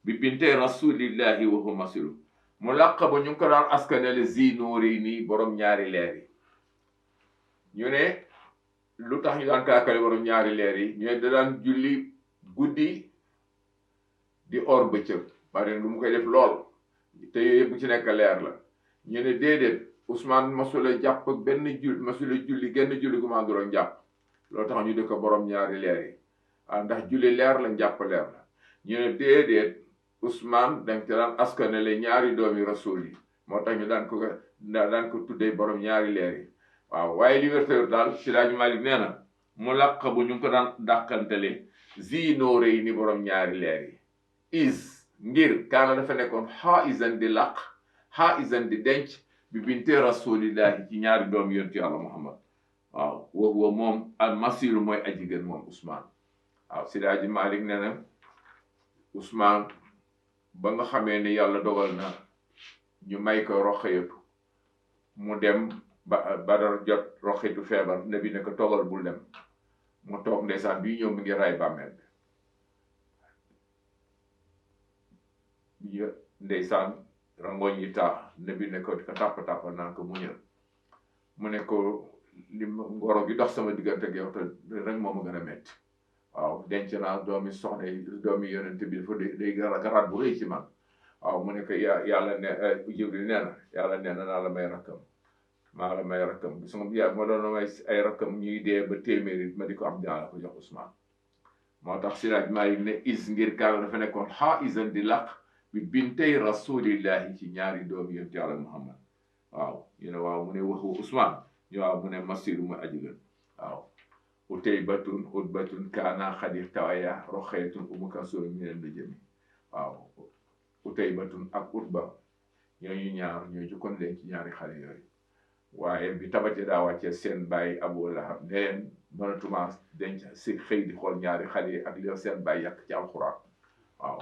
bi binte rasulillahi wa huwa masilu mu laqabu ñu ngi ko daan askanele zi noorayni borom ñaari leer yi ñu ne lu tax ñu daan kaakale borom ñaari leer yi ñu ne da daan julli guddi di or bëccëg bari lu mu koy def lool te yooyu yëpp ci nekk leer la ñu ne déedéet Ousmane masula jàpp benn masula julli genn julli gu manduroon jàpp loolu tax ñu di ko borom ñaari leer yi ndax julli leer la jàpp leer la ñu ne déedéet Ousmane dañ ca daan askanele ñaari doomi rasul yi moo tax ñu daan ko tuddee borom ñaari leer yi waaw waaye liberté daal Sidaaji Malick nee na mu laqabu ñu ngi ko daan dàqantele zi noorey ni borom ñaari leer yi is ngir kaana dafa nekkoon haizan di laq haizan di denc bi binte rasulillahi ci ñaari doom yontu yàlla Muhammad waaw wa moom al masilu mooy aji gën moom Ousmane waaw Sidaaji Malick nee na Ousmane ba nga xamee ne yàlla dogal na ñu may ko Roqayatu mu dem Badar jot Roqayatu feebar nabi ne ko toogal bul dem mu toog ndeysaan bi ñëw mi ngi ray bàmmeel bi ndeysaan rangoñ yi taa nabi ne ko tàpp naan ko muñal mu ne ko li ngoro gi dox sama diggante ak yow te rek moo ma gën a metti waaw denc naa doomi soxna yi doomi yonente bi dafa day garaat bu rëy ci man waaw mu ne ko yàlla ne Jibril nee na yàlla nee na naa la may rakkam maa la may rakkam gis nga ma doon may ay rakkam ñuy dee ba téeméeri ma di ko am dinaa la ko jox Ousmane moo tax Sidaaji Malick ne is ngir kaala dafa nekkoon haizan di laq bi bintey rasulillahi ci ñaari doomi yonent yàlla Muhammad waaw ñu ne waaw mu ne waxu Ousmane ñu waaw mu ne masiru mu aji gën waaw utaybatun utbatun kaana xadir tawaya roxaytun umu kasoo mineen du jëmi waaw utaybatun ak utba ñooñu ñaar ñoo jukkoon leen ci ñaari xale yooyu waaye bi tabati daa wàccee seen bàyyi Abu Lahab ne leen mënatuma denc si xëy di xool ñaari xale yi ak li seen bàyyi yàq ci alxuraan waaw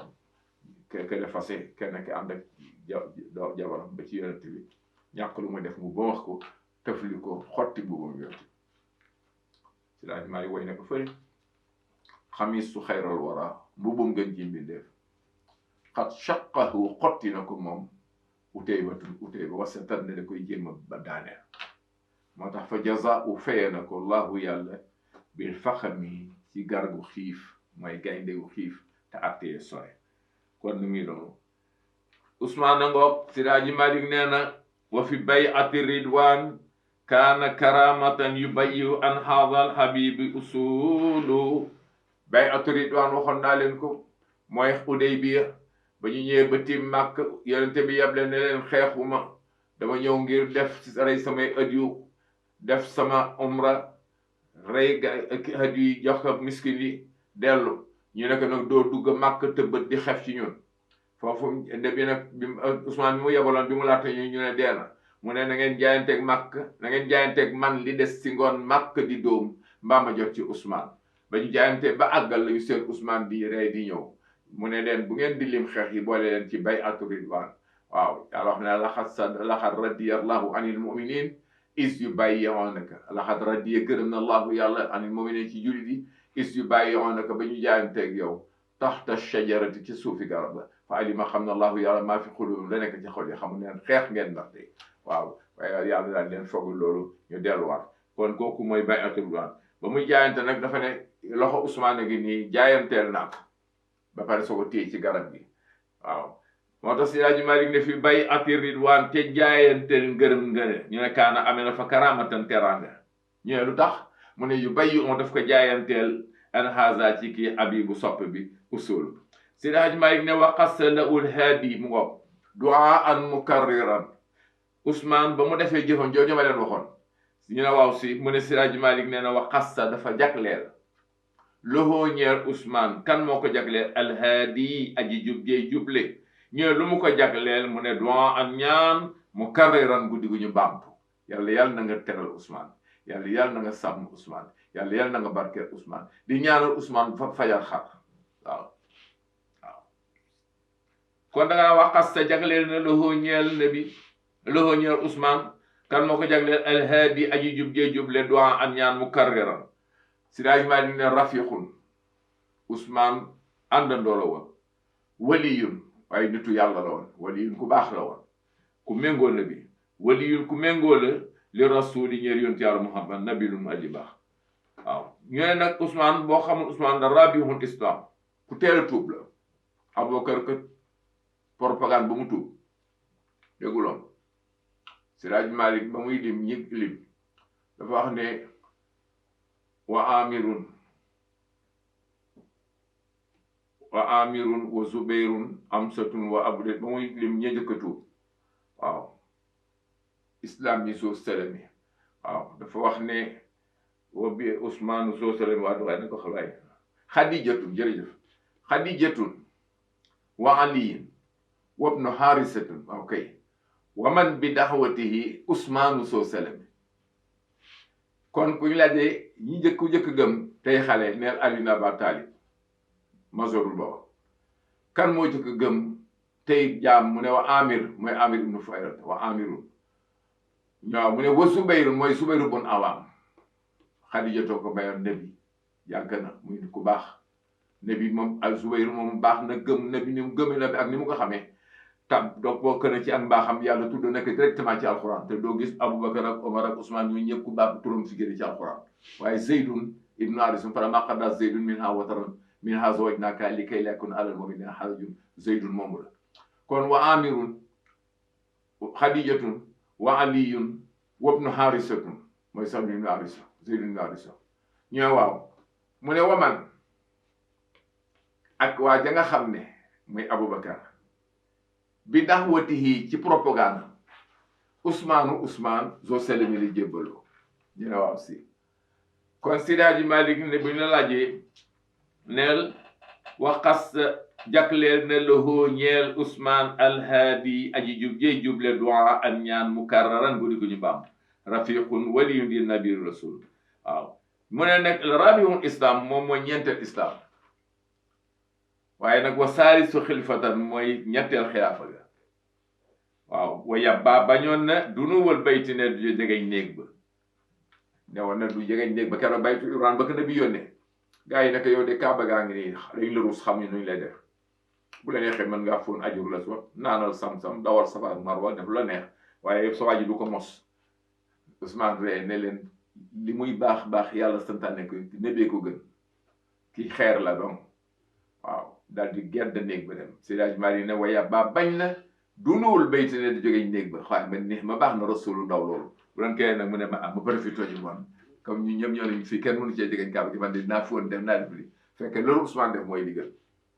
ke fase kenn ki ànd ak jabaram ba ci yonent bi ñàkk lu mu def mu ba wax ko tëfli ko xotti buubam yonent si laaj maa yi woy ne ko fëri xamis su xayral wara mbubum gën ji mbindeef xat shaqahu xotti na ko moom utaybatun utayba wasatan ne da koy jéem ba daaneel moo tax fa jaza u feye na ko allahu yàlla bil faxami ci gargu xiif mooy gaynde gu xiif te attee sore kon nu muy loolu Ousmane ngoog Siraaji Malik nee na wa fi bay'ati ridwan kaana karamatan yubayyu an hadal habibi usulu bay'atu ridwan waxoon naa leen ko mooy Hudaybiya ba ñu ñëwee ba tiim Màkk yonente bi yable ne leen xeexuma dama ñëw ngir def rey samay adiyu def sama umra rey adiyu yi jox ko miskin yi dellu ñu nekk nag doo dugg Màkk tëbët di xef ci ñun foofu bi nag bi Ousmane bi mu yebaloon bi mu laata ñu ne deena mu ne na ngeen jaayanteeg Màkk na ngeen jaayanteeg man li des ci ngoon Màkk di dóom mbaa ma jot ci Ousmane ba ñu jaayante ba àggal lañu seen Ousmane di rey di ñëw mu ne leen bu ngeen di lim xeex yi boole leen ci bay'atu ridwaan waaw yàlla wax ne laxad radiyallahu anil mu'minin is yubayyi'unaka laxad radiya gërëm na allahu yàlla anil mu'minin ci jullit yi is yubayyi'unaka ba ñu jaayanteeg yow taxta shajarati ci suufi garab la fa alima xam na allahu yàlla maa fi xulubihim la nekk ci xol yi xamu neen xeex ngeen ndaxte waaw waaye yàlla daal leen foog loolu ñu delluwaat kon kooku mooy bay'atu ridwaan ba muy jaayante nag dafa ne loxo Ousmane gi nii jaayanteel naa ko ba pare soo ko téye ci garab gi waaw moo tax Siraaji Malik ne fi bay'ati ridwaan te jaayanteel ngërëm ngëne ñu ne kaana amee na fa karamatan teranga ñu ne lu tax mu ne yu bayyi on daf ko jaayanteel an haza ci kii abibu sopp bi usul Siraaji Malik ne wa qassa ul haadi mu ngoog du'a an mukarriran Ousmane ba mu defee jëfam jooju ma leen waxoon ñu ne waaw si mu ne Siraaji Malik nee na wa qassa dafa jagleel loxoo ñeer Ousmane kan moo ko jagleel alhaadi aji jub jey juble ñëw lu mu ko jagleel mu ne du'a an ñaan mukarriran guddi gu ñu baamtu yàlla na nga teral Ousmane yàlla na nga sàmm Ousmane yàlla na nga barkeel Ousmane di ñaanal Ousmane fa fajar xar waaw kon da ngaa wax qassa jagleel na loxoo ñeel nabi loxoo ñeel Ousmane kan moo ko jagleel alhaadi aji jub jey juble du'a an ñaan mukarriran Siraaji Malik ne rafiqun Ousmane àndandoo la woon waliyun waaye nitu yàlla la woon waliyun ku baax la woon ku méngoo la bi waliyun ku méngoo la li rasuli ñeer yonti yàlla Muhammad nabilun aji baax waaw ñu ne nag Ousmane boo xamul Ousmane da rabihun islam ku teel a tuub la Abubakar kat propagande ba mu tuub dégguloon Siraaji Malik ba muy lim ñi lim dafa wax ne wa amirun wa zubayrun amsatun wa abdet ba muy lim ñe njëkk a tuub waaw islam yi soo salami waaw dafa wax ne wa bi Ousmane soo salami waa duwaay na ko xalaay xadijatun jërëjëf xadijatun wa aliyin wabnu harisatun waaw kay wa man bi daxwatihi Ousmane soo salami kon ku ñu laajee ñi njëkk gëm tey xale neel Ali ibn Abi Talib mazorul ba kan moo jëkk gëm tey jaam mu ne wa amir mooy amir ibnu Fuayrat wa amirun ñaaw mu ne wa Zubayrun mooy Zubayru bun Awaam Xadijatoo ko bayoon nabi yàgg na muy ku baax nabi moom ak Zubayru moom baax na gëm nabi ni mu gëmee nabi ak ni mu ko xamee tam donc bokk na ci ak mbaaxam yàlla tudd nekk directement ci alquran te doo gis Aboubacar ak Omar ak Ousmane ñu ñëpp ku baax turam fi génne ci alquran waaye Zeydun ibnu Harisum falammaa qadaa Zeydun minhaa wataran minhaa zawwajnaaka likay laa yakuuna alal mu'miniina harajun Zeydun moomu la kon wa amirun Xadijatun wa aliyun wabnu harisatun mooy sax ibnu Harisa Zeydun ibnu Harisa ñoo waaw mu ne waman ak waa ja nga xam ne muy Aboubacar bi daxwatihi ci propagande Ousmane zo selemi li jébbaloo ñu ne waaw si kon Seydi Hadji Malick ne bu ñu la laajee neel waxas jagleel na loxo ñeel Ousmane alhaadi aji jub jey juble du'a ak ñaan mukarraran guddi ko ñu baam rafiqun waliyun di nabi rasul waaw mu ne nag rabiul islam moom mooy ñeenteel islam waaye nag wa saalisu xilfatan mooy ñetteel xilaafa ga waaw wa yabba bañoon na du nuwal bayti ne du jegeñ néeg ba ne woon na du jegeñ néeg ba keroog baytu Iran ba ko nabi yónnee gaa yi naka yow de kaaba gaa ngi nii dañ la ruus xam ñu nuñ lay def bu la neexee mën ngaa foon ajur la so naanal sam-sam dawal safa ak marwa def la neex waaye sa waaji du ko mos Ousmane ree ne leen li muy baax baax yàlla santaane ko nebee ko gën ki xeer la donc waaw daal di gedd néeg ba dem Seydi Hadji Malick ne waya ba bañ na du nuwul bayti ne du jógeñ néeg ba xaay ma neex ma baax na rasulu ndaw loolu bu doon kee nag mu ne ma profité ji moom comme ñu ñëpp ñoo nañu fii kenn mënu cee jegeñ kaaba gi man de dinaa foon dem naa def li fekk loolu Ousmane def mooy digal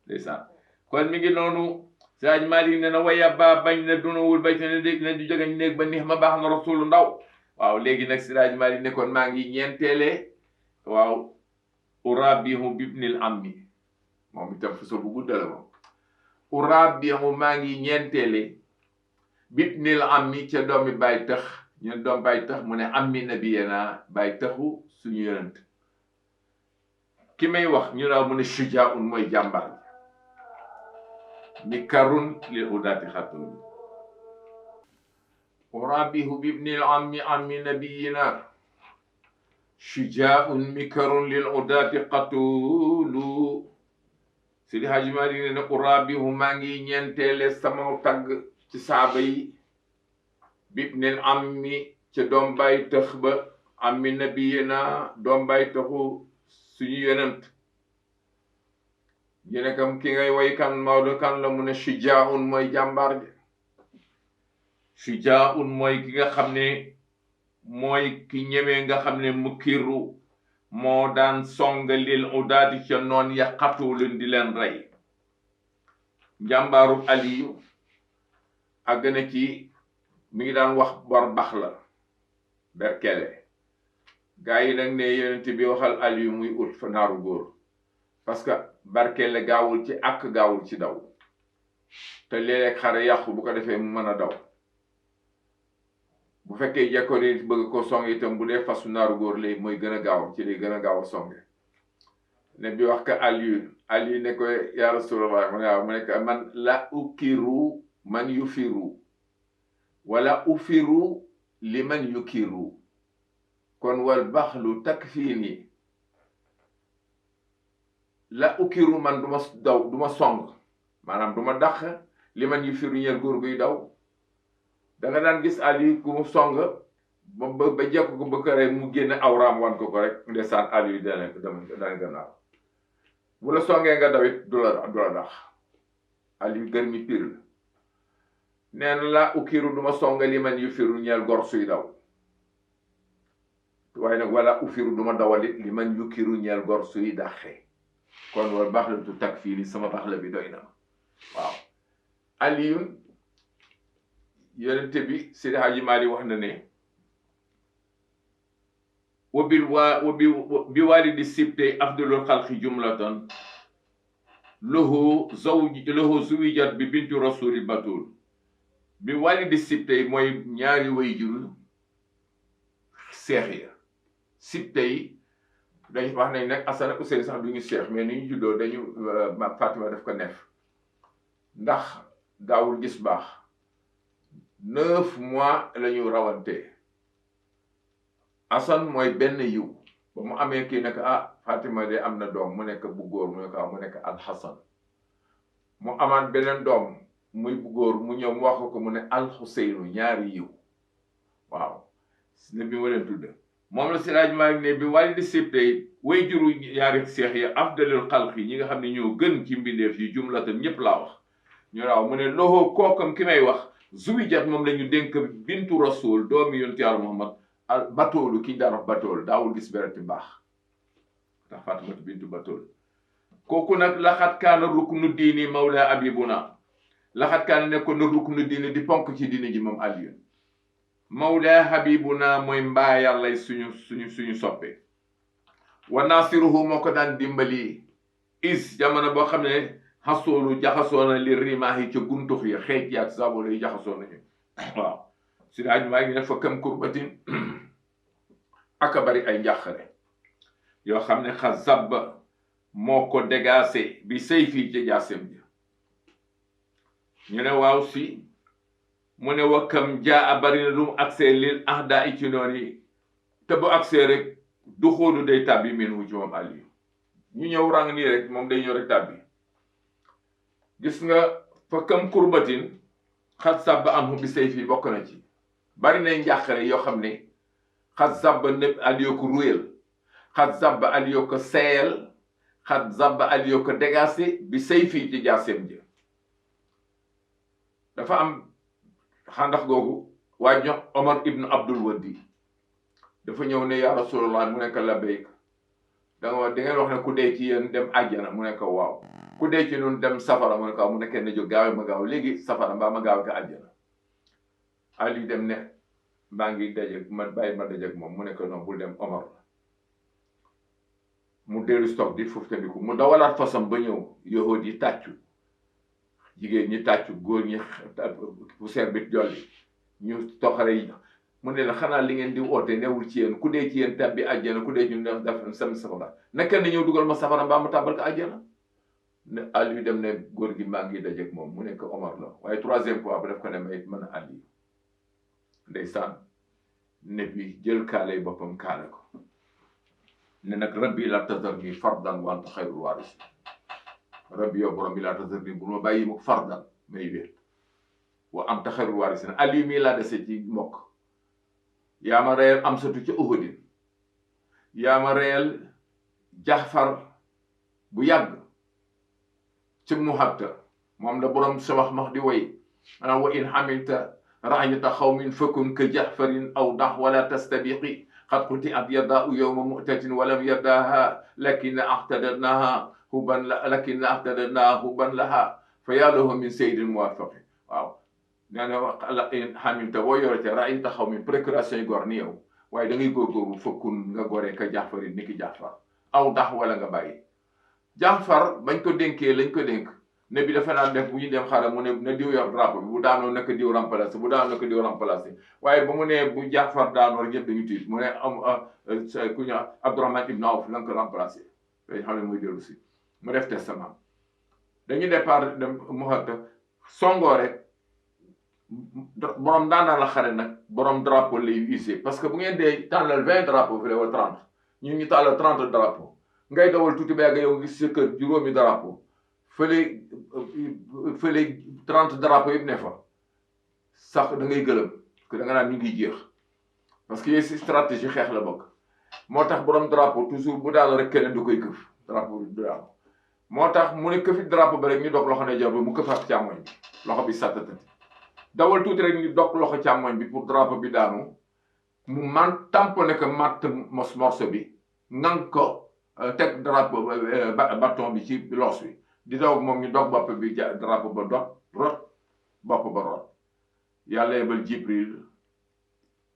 ndeysaan kon mi ngi noonu Seydi Hadji Malick ne na waya ba bañ na du nuwul bayti ne du jógeñ néeg ba neex ma baax na rasulu ndaw waaw léegi nag Seydi Hadji Malick ne kon maa ngi ñeenteele waaw urabihu bibnil ammi moom itam façon bu gudda la moom urabihu maa ngi ñeenteele bibnil ammi ca doomi bàyyi tax ñun doom bàyyi tax mu ne ammi nabiyena bàyyi taxu suñu yonent ki may wax ñu naaw mu ne shujaun mooy jàmbar mi karun lil udaati xatun urabihu bibnil ammi ammi nabiyina shujaun mi karun lil udaati qatulu Seydi Hadji Malick ne ne urabihu maa ngi ñeenteele sama tagg ci saaba yi bibnil ammi ca doom bàyyi tax ba ammi nabiyina doom bàyyi taxu suñu yonent ñu ne kam ki ngay way kan Maodo kan la mu ne shujaun mooy jàmbaar ji shujaun mooy ki nga xam ne mooy ki ñemee nga xam ne mukiru moo daan songa lil udaati ca noon ya xatuulun di leen rey njàmbaaru Aliyu àgg na ci mi ngi daan wax bor bax la berkele gaa yi nag ne yonent bi waxal Aliyu muy ut fa naaru góor parce que berkele gaawul ci ak gaawul ci daw te léeg-léeg xare yàqu bu ko defee mu mën a daw bu fekkee jekkoor yi bëgg ko song itam bu dee fasu naaru góor lay mooy gën a gaaw ci lay gën a gaaw a songe ne bi wax ka Aliyu ne ko yaa Rasulallah mu ne waaw mu ne ko man la ukiru man yufiru wala ufiru li man yukiru kon wal baxlu takfiini la ukiru man du ma daw du ma song maanaam du ma dàq li man yufiru ñeel góor guy daw da nga daan gis Aliou ku mu song ba jekk ko ba ko rek mu génn awraam wan ko rek ndeysaan Aliou dana gannaaw bu la songee nga dawit du la dax Aliou gën mi pir la nee na la ukiru duma songa li man yu firu ñeel gor suy daw waaye nag wala ufiru duma dawalit li man yu kiru ñeel gor suy daxee kon wal baax la tu tak fii ni sama baax la bi doy na waaw Aliou yonente bi Seydi Hadji Malick wax na ne bi walidi sibte afdalul xalqi jumlatan lahu zuwijat bi bintu rasuli batul bi walidi sibte mooy ñaari way jur seex ya sibte yi dañ wax nañ nag Asan ak Useynu sax duñu seex mais ni ñu juddoo dañu Fatima daf ko neef ndax daawul gis baax 9 mois la ñu rawante Asan mooy benn yiw ba mu amee kii nekk Fatima de am na doom mu nekk bu góor mu nekk Alxasan mu amaat beneen doom muy bu góor mu ñëw mu wax ko mu ne Alxuseynu ñaari yiw waaw ne bi ma leen tudd moom la Seydi Hadji Malick ne bi walidi sibte way juru ñaari seex yi afdalul xalqi ñi nga xam ne ñoo gën ci mbindeef yi jumlatan ñëpp laa wax ñu raaw mu ne loxo kookam ki may wax zuwijat moom la ñu dénk bintu rasul doomi yonent Yàlla Muhammad al batoolu ki ñu daan wax batool daawul gis bereti baax ndax Fatimatu bintu batool kooku nag laxat kaana ruknu diini mawla abibuna laxat kaana nekkoon na ruknu diini di ponk ci diini ji moom Aliyu mawla habibuna mooy mbaa yàllay suñu soppe wa nasiruhu moo ko daan dimbali is jamono boo xam ne xasoolu jaxasoona li rimaahi ca guntux ya xeej yaag sabolo yi jaxasoo nañu waaw si daaj maa ngi ne fa kam kurbatin aka bari ay njàqare yoo xam ne xa zabba moo ko dégaase bi say fii ca jaasem ja ñu ne waaw si mu ne wakkam jaa a bari na lu mu accès lil ahda i ci noon yi te bu accès rek du xóolu day tàbbi min wu ci moom Aliou ñu ñëw rang nii rek moom day ñëw rek tàbbi gis nga fa kam kurbatin xat sàbb am bi say fii bokk na ci bari nay njàqare yoo xam ne xat sàbb nëb Aliou ko ruyal xat sàbb Aliou ko seeyal xat sàbb Aliou ko dégacé bi say fii ci jaaseem ja dafa am xandax googu waa jox Omar ibn Abdul Wadi dafa ñëw ne yaa Rasulallah mu nekk labbayk da ngeen wax ne ku dee ci yéen dem àjjana mu nekk waaw ku dee ci ñun dem safara mu nekk waaw mu nekkee ne jóg gaawe ma gaaw léegi safara mbaa ma gaawe ko àjjana Ali dem ne maa ngi dajeeg ma bàyyi ma dajeeg moom mu nekk noonu bul dem Omar la mu dellu stock di foofu tandiku mu dawalaat fasam ba ñëw yahood yi tàccu jigéen ñi tàccu góor ñi poussière bi jolli ñu toxare yi mu ne la xanaa li ngeen di woote newul ci yéen ku dee ci yéen tabbi àjjana ku dee ci ñun def sam safara naka na ñëw dugal ma safara mbaa ma tàbbal ko àjjana ne Aliou dem ne góor gi maa ngi dajeeg moom mu nekk Omar la waaye troisième fois ba def ko ne may mën a Aliou ndeysaan ne bi jël kaalay boppam kaale ko ne nag rabbi la tazarni fardan wa anta xayrul waarisi rabbi yow borom bi laa tazarni bu ma bàyyi mu fardan may wér wa anta xayrul waarisi Aliou mii laa dese ci mbokk yaa ma reyal Amsatu ca Uhudin yaa ma reyal Jaxfar bu yàgg ci Muhatta moom la borom sabax max di woy maanaam wa in xamilta raayata xawmin fakun ka Jaxfarin aw dax wala tastabiqi xad xuti at yaddaa yowma mutatin walam yaddaaha lakin axtadadnaha huban laha fa yàllahu min saydin muwafaqi waaw nee na in xamilta boo yorete raayata xawmin procuration yi gor ni yow waaye da ngay góorgóorlu fakkun nga goree ka Jaxfarin ni ki Jaxfar aw dax wala nga bàyyi Jaxfar bañ ko dénkee lañ ko dénk ne bi dafa naan def bu ñu dem xare mu ne na diw yor drapeau bi bu daanoo naka diw remplacé bu daanoo naka diw remplacé waaye ba mu ne bu Jaxfar daanoo rek ñëpp dañu tiit mu ne ku ñu Abdourahman ibn Awf la nga ko remplacé dañ xam ne muy dellu si mu def testament dañu départ dem Muhatta songoo rek borom daanaa la xare nag borom drapeau lay usé parce que bu ngeen dee tànnal 20 drapeau fi wala 30 ñun ñu tàllal 30 drapeau ngay dawal tuuti ba yow gis sa kër juróomi drapeau fële 30 drapeau yëpp ne fa sax da ngay gëlëm que da nga naan ñu ngi jeex parce que yooyu si stratégie xeex la bokk moo tax borom drapeau toujours bu daal rek keneen du koy këf drapeau bi du daal moo tax mu ne këfi drapeau ba rek ñu dog loxo ne jor bi mu këfaat càmmoñ bi loxo bi sàttatati dawal tuuti rek ñu dog loxo càmmoñ bi pour drapeau bi daanu mu man tamponné ko matt morceau bi ngang ko teg drapeau bâton bi ci loos bi di daw moom ñu dog bopp bi drapeau ba dog rot bopp ba rot yàlla yebal Jibril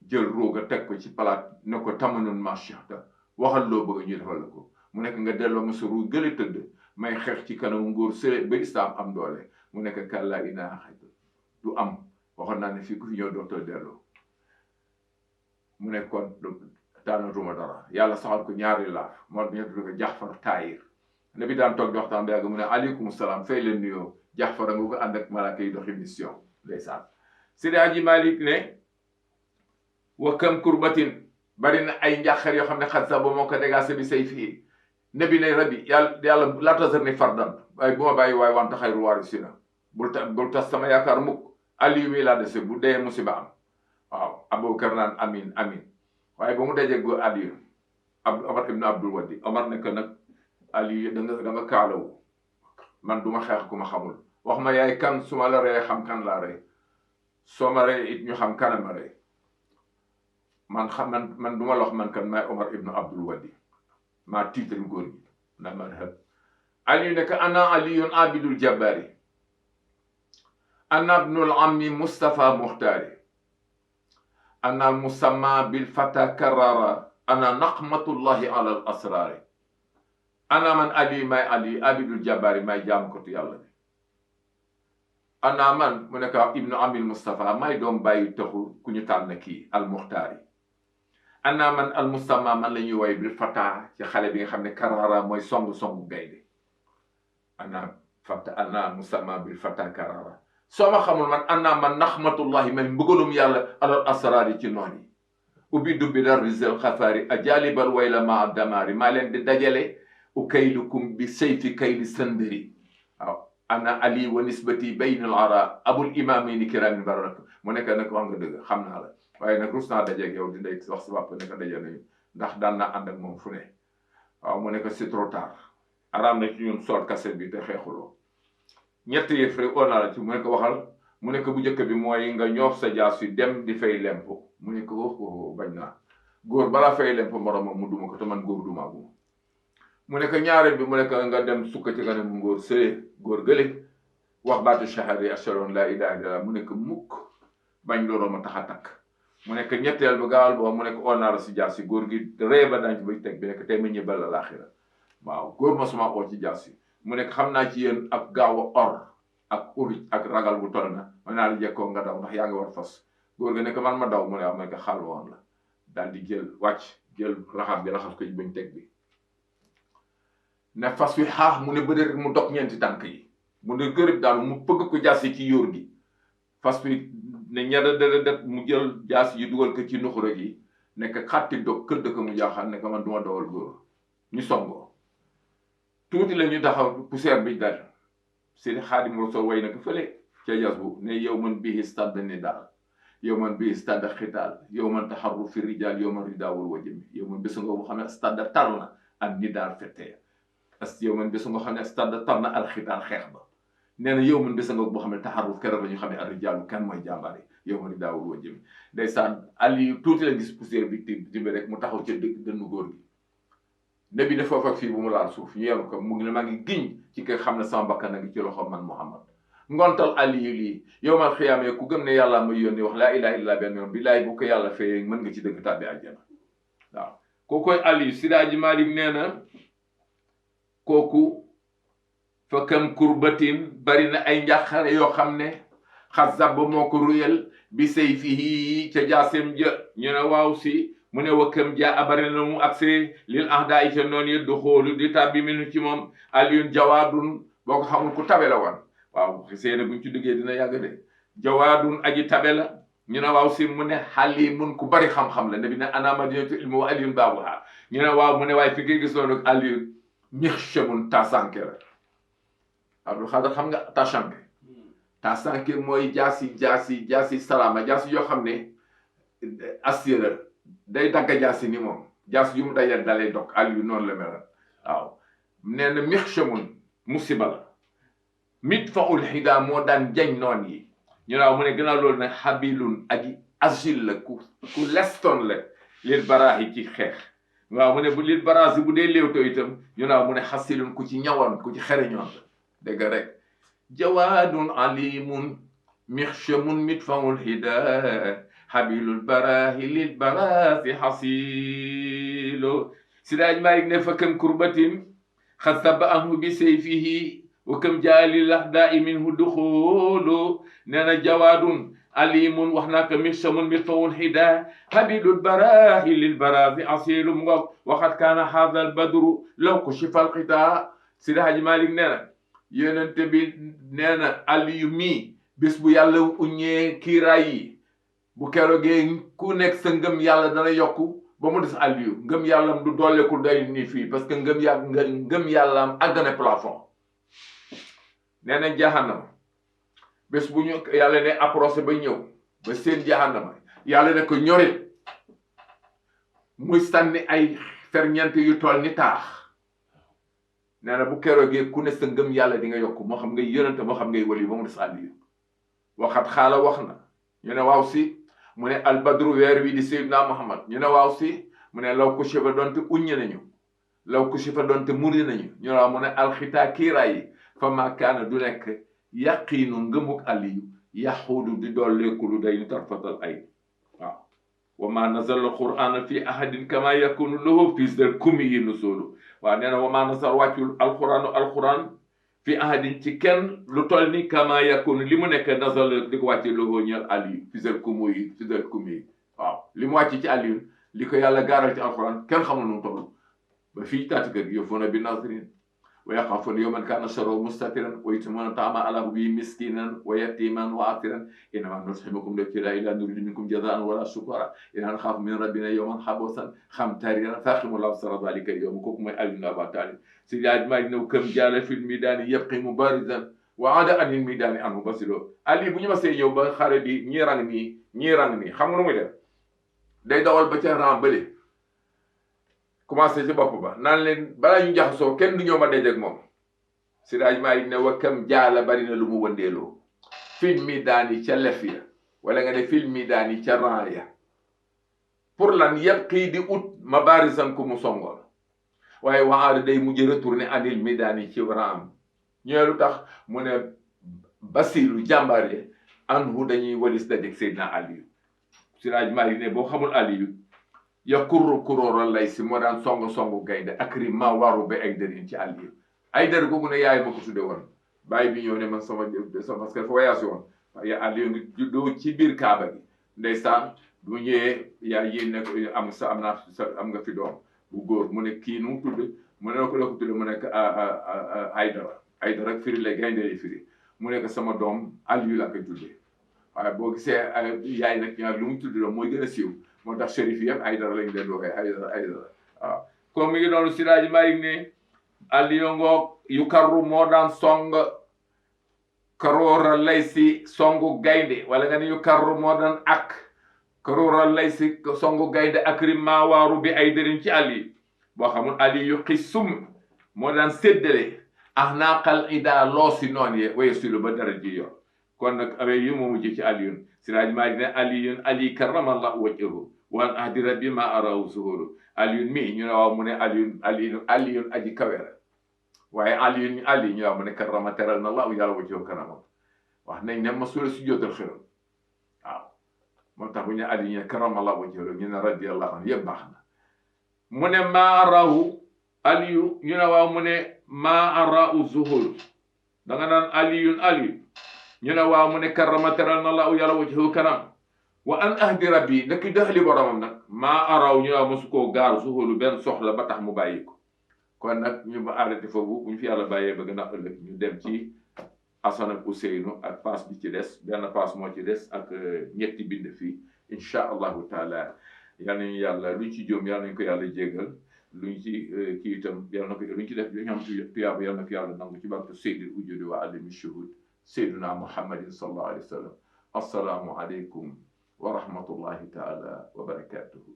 jël ruuga teg ko ci palaat ne ko tamanun machata waxal loo bëgg ñu defal la ko mu nekk nga delloo ma sa ruu gële tëdd may xeex ci kanamu nguur sële ba islam am doole mu nekk kàllaa inaa xayta du am waxoon naa ne fii ku fi ñëw dootoo delloo mu nekk kon daanatuma dara yàlla saxal ko ñaari laaf moo ñu tudd ko Jaxfar Taayir ne bi daan toog di waxtaan ba yàgg mu ne aleykum salaam fay leen nuyoo Jaxfar nga ko ànd ak malaaka yi doxi mission ndeysaan Seydi Hadji Malick ne wa kam kurbatin bari na ay njàqar yoo xam ne xat sa ba moo ko dégagé bi say fii ne bi ne rabi yàlla la tasar ni fardan waaye bu ma bàyyi waaye wante xayru waarisina bul tas sama yaakaar mukk Aliou mi laa dese bu dee musiba am waaw Aboubacar naan amin amin waaye ba mu dajee go Aliou Omar ibn Abdul Wadi Omar nekk nag Aliou da nga kaalawu man du ma xeex ku ma xamul wax ma yaay kan su ma la rey xam kan laa rey soo ma rey it ñu xam kana ma rey man du ma la wax man kan maay Omar ibn Abdul Wadi maa tiital góor gi ndax man xel Aliou nekk ana aliyun abidul jabbaari ana ibnul ammi Mustafa Muxtaari ana musamma bil fata karara ana naqmatullahi ala al asrari ana man ali may ali abidul jabari may jaam ko tu yàlla bi ana man mu nekk ibnu amil mustafa may doom bàyyi taxu ku ñu tànn kii al muxtaari ana man al musamma man la ñuy woy bil fata ci xale bi nga xam ne karara mooy songu gaynde ana musamma bil fata karara soo ma xamul man ana man naxmatullahi may mbugalum yàlla alal asraari ci noon yi ubbi dubbi dar rizal xafaari a jaalibal wayla ma damaari maa leen di dajale u kaylukum bi sayfi kayli sandari waaw ana ali wa nisbati bayna al ara abul imamini kiramin barak mu nekk nag wax nga dëgg xam naa la waaye nag rus naa dajeeg yow di ndey wax sa bàpp ne ko daje nañu ndax daan naa ànd ak moom fu ne waaw mu nekk c'est trop tard araam na ci ñun sool kaset bi te xeexuloo ñett yëf rek oo naa la ci mu nekk waxal mu nekk bu njëkk bi mooy nga ñoof sa jaas yu dem di fay lempo mu nekk bañ naa góor balaa fay lempo moromam mu duma ko te man góor dumaaguma mu nekk ñaareel bi mu nekk nga dem sukka ci kanam ngóor sëlee góor gële wax baatu shahada ashhadu an la ilaha illallah mu nekk mukk bañ looloo ma tax a takk mu nekk ñetteel ba gaawal boobu mu nekk oo naa la si jaas yi góor gi ree ba dañ ci bay teg bi nekk tey ma ñëbbal la laaxira waaw góor ma suma oo ci jaas yi mu nekk xam naa ci yéen ak gaaw a or ak uruj ak ragal bu toll na ma naa la jekkoo nga daw ndax yaa ngi war fas góor gi nekk man ma daw mu ne am nekk xaal woon la daal di jël laxas bi laxas ko ci bañ teg bi ne fas wi xaax mu ne bëri rek mu dog ñeenti tànk yi mu ne gërëb daal mu pëgg ko jaas yi ci yóor gi fas wi ne ñada dëdët mu jël jaas yi dugal ko ci nuxura gi nekk xatti dog këdd ko mu jaaxal nekk man duma dawal góor ñu songoo tuuti la ñu taxaw poussière bi dal Seydi Xaadim Rasul way na ko fële ca jas bu ne yow man bii stade ni daal yow man bii stade xitaal yow man taxarru fi rijaal yow man ridaawul wajëmi yow man bésu nga bu xam ne stade tar na ak ni daal fettee parce que yow man bésu nga xam ne stade tar na al xitaal xeex ba nee na yow man bésu nga boo xam ne taxarru keroog la ñu xam ne al rijaalu kan mooy jàmbaare yow man ridaawul wajëmi ndeysaan ali tuuti la gis poussière bi timbe rek mu taxaw ca dënnu góor gi ne bi dafa fekk fii bu mu laal suuf ñu yem ko mu ngi ne maa ngi giñ ci kay xam ne sama bakkan a ngi ci loxo man Muhammad ngontal ali yu lii yow man xiyaamee ku gëm ne yàlla may yónni wax laa ilaha illa benn yoon billaay bu ko yàlla fayee mën nga ci dëgg tàbbi àjjana waaw kookoy ali Sidaaji Malik nee na kooku fa kam kurbatin bari na ay njàqare yoo xam ne xasab moo ko ruyal bi say fii ca jaaseem jë ñu ne waaw si mu ne wakkam jaa abari na mu accès lil ahda yi ca noonu yi du xoolu di tàbbi minu ci moom aliyun jawaadun boo ko xamul ku tabe la woon waaw seena buñ ci duggee dina yàgg de jawaadun aji tabe la ñu ne waaw si mu ne xalimun ku bari xam-xam la ne bi ne ana madinatu ilmi wa aliyun baabuha ñu ne waaw mu ne waaye fi ngay gis loolu aliyun mixchamun tasanke la Abdul Xaadir xam nga tasanke mooy jaasi salaama jaasi yoo xam ne assira day dagga jaasi ni moom jaasi yu mu dajal dalay dog aliyu noonu la mel waaw nee na mixchamun musiba la mit fa ul xida moo daan jañ noon yi ñu naaw mu ne gënaaw loolu nag xabilun aji agile la ku lestoon la lil baraahi ci xeex waaw mu ne bu lil baraasi bu dee léewtoo itam ñu naaw mu ne xasilun ku ci ñawoon ku ci xereñoon la dégg rek jawaadun alimun mixchamun mit fa ul xida xabilul baraahi lil baraasi xasilo Sidaaji Maalik ne fa kam kurbatin xasaba anhu bi sayfihi wa kam jaali lahdaa minhu duxulu nee na jawaadun alimun wax naa ko mixchamun mitfawul xida xabilul baraahi lil baraasi asilu mu ngoog waxat kaana haada al badru law kushifa al xitaa Sidaaji Maalik nee na yonente bi nee na aliyu mii bés bu yàlla uññee kiiraay yi bu keroogee ku nekk sa ngëm yàlla dana yokku ba mu des aliyu ngëm yàllam du dooleeku day nii fii parce que ngëm yàllam àgg na plafond nee na jahannama bés bu ñu yàlla ne approché ba ñëw ba seen jahannama yàlla ne ko ñorit muy sànni ay ferñeent yu toll ni taax nee na bu keroogee ku ne sa ngëm yàlla di nga yokku moo xam ngay yonente moo xam ngay wali ba mu des aliyu waxat xaala wax na ñu ne waaw si mu ne albadru weer wi di Seydina Muhammad ñu ne waaw si mu ne law kushifa doonte uññe nañu law kushifa doonte muri nañu ñu ne waaw mu ne alxitaa kiiraay yi fa ma kaana du nekk yaqiinu ngëmuk aliyu yaxuudu di dolleekulu day ñu tarfatal ay waaw wa ma nazala alqur'ana fi ahadin kama yakunu lahu fi kummiyi nusulu waaw nee na wa ma nazal wàccul alquran fi ahadin ci kenn lu toll ni kama yakunu li mu nekk nazal di ko wàcce lahu ñeel ali fi kummiyi waaw li mu wàcc ci ali li ko yàlla gaaral ci alquran kenn xamul nu mu toll ba fii taati kër yufuna bi nazirin wa yaxaafuuna yawman kaana sharruhu mustatiran wa yutimmuuna ta'aama alaa hubbihi miskiinan wa yatiiman wa asiiran innamaa nut'imukum libtighaa'i laa nuriidu minkum jazaa'an wa laa shukuuraa innaa naxaafu min rabbinaa yawman abuusan qamtariiran fayaqiimu llaahu sharra zaalika al-yawm kooku mooy Ali ibn Abi Taalib si yaay maa ngi ñëw kam jaala fil miidaani yabqii mubarizan wa aada anil miidaani anhu basiirun Ali bu ñu masee ñëw ba xare bi ñii rang nii xam nga nu muy def day dawal ba ca rang bële commencé ci bopp ba naan leen balaa ñu jaxasoo kenn du ñëw ma dajeeg moom Siraaj Maalik ne wa kam jaala bari na lu mu wëndeeloo fil miidaani ca lef ya wala nga ne fil miidaani ca rang ya pour lan yëpp kii di ut ma barisan ku mu songoon waaye waxaada day mujj retourné anil miidaani ci rang ñëwee lu tax mu ne basiru jàmbaare anhu dañuy walis dajeeg Seydina Aliyu Siraaj Maalik ne boo xamul Aliyu ya kurróora lay si moo daan songu gaynde akrim ma waru ba ay dërin ci àll yi ay dër googu ne yaay ma ko tudde woon bàyyi bi ñëw ne man sama parce que dafa voyage woon waaye àll yi ngi juddoo ci biir Kaaba gi ndeysaan bu ñëwee yaay yéen ne ko am nga fi doom bu góor mu ne kii nu mu tudd mu ne ko la ko tudde mu nekk Aydara firi la gaynde lay firi mu nekk sama doom àll yu la koy tuddee waaye boo gisee yaay nag ñaar lu mu tudd doom mooy gën a siiw moo tax shérif yëpp Aydara lañ leen waxee Aydara waaw comme mi ngi doon Siraaj Maalik ne Aliyu ngoog yu karru moo daan song karoora lay si songu gaynde wala nga ne yu karru moo daan ak karoora lay si songu gaynde akrim maa waaru bi ay dërin ci àll yi boo xamul Aliyu xisum moo daan séddale naaqal ida loosi noon ye waye sulu ba dara ji yor kon nag awee yu moo mujj ci Aliyun Siraaj Maalik ne Ali karamallahu wajhahu wan ahdi rabbi ma arahu zuhuru Aliyun mi ñu ne waaw mu ne Aliyun aji kawe la waaye Ali ñu waaw mu ne karama teral na Allahu yàlla wajhahu kanamam wax nañ ne masula si jootal xëram waaw moo tax bu ñu Ali ñu ne karamallahu wajhahu ñu ne radiyallahu anhu yëpp baax na mu ne ma arahu Aliyu ñu ne waaw mu ne ma arahu zuhuru da nga naan Aliyun ñu ne waaw mu ne karama teral na Allahu yàlla wajhahu kanam wa an ahdi rabbi nekk dëxali boromam nag maa araw ñu waaw mosu koo gaar suxulu benn soxla ba tax mu bàyyi ko kon nag ñu ba arrêté foofu bu ñu fi yàlla bàyyee ba gën a ëllëg ñu dem ci Asan ak Useynu ak paas bi ci des benn paas moo ci des ak ñetti bind fii incha allahu taala yal nañu yàlla luñ ci jóom yal nañu ko yàlla jégal luñ ci kii itam yal na ko luñ ci def ñu am tuyaaba yal na ko yàlla nangu ci barke Seydil wujudi wa alimi shuhud Seydina Muhammadin sallallahu alayhi wa sallam assalaamu aleykum wa rahmatullahi taala wa barakatuhu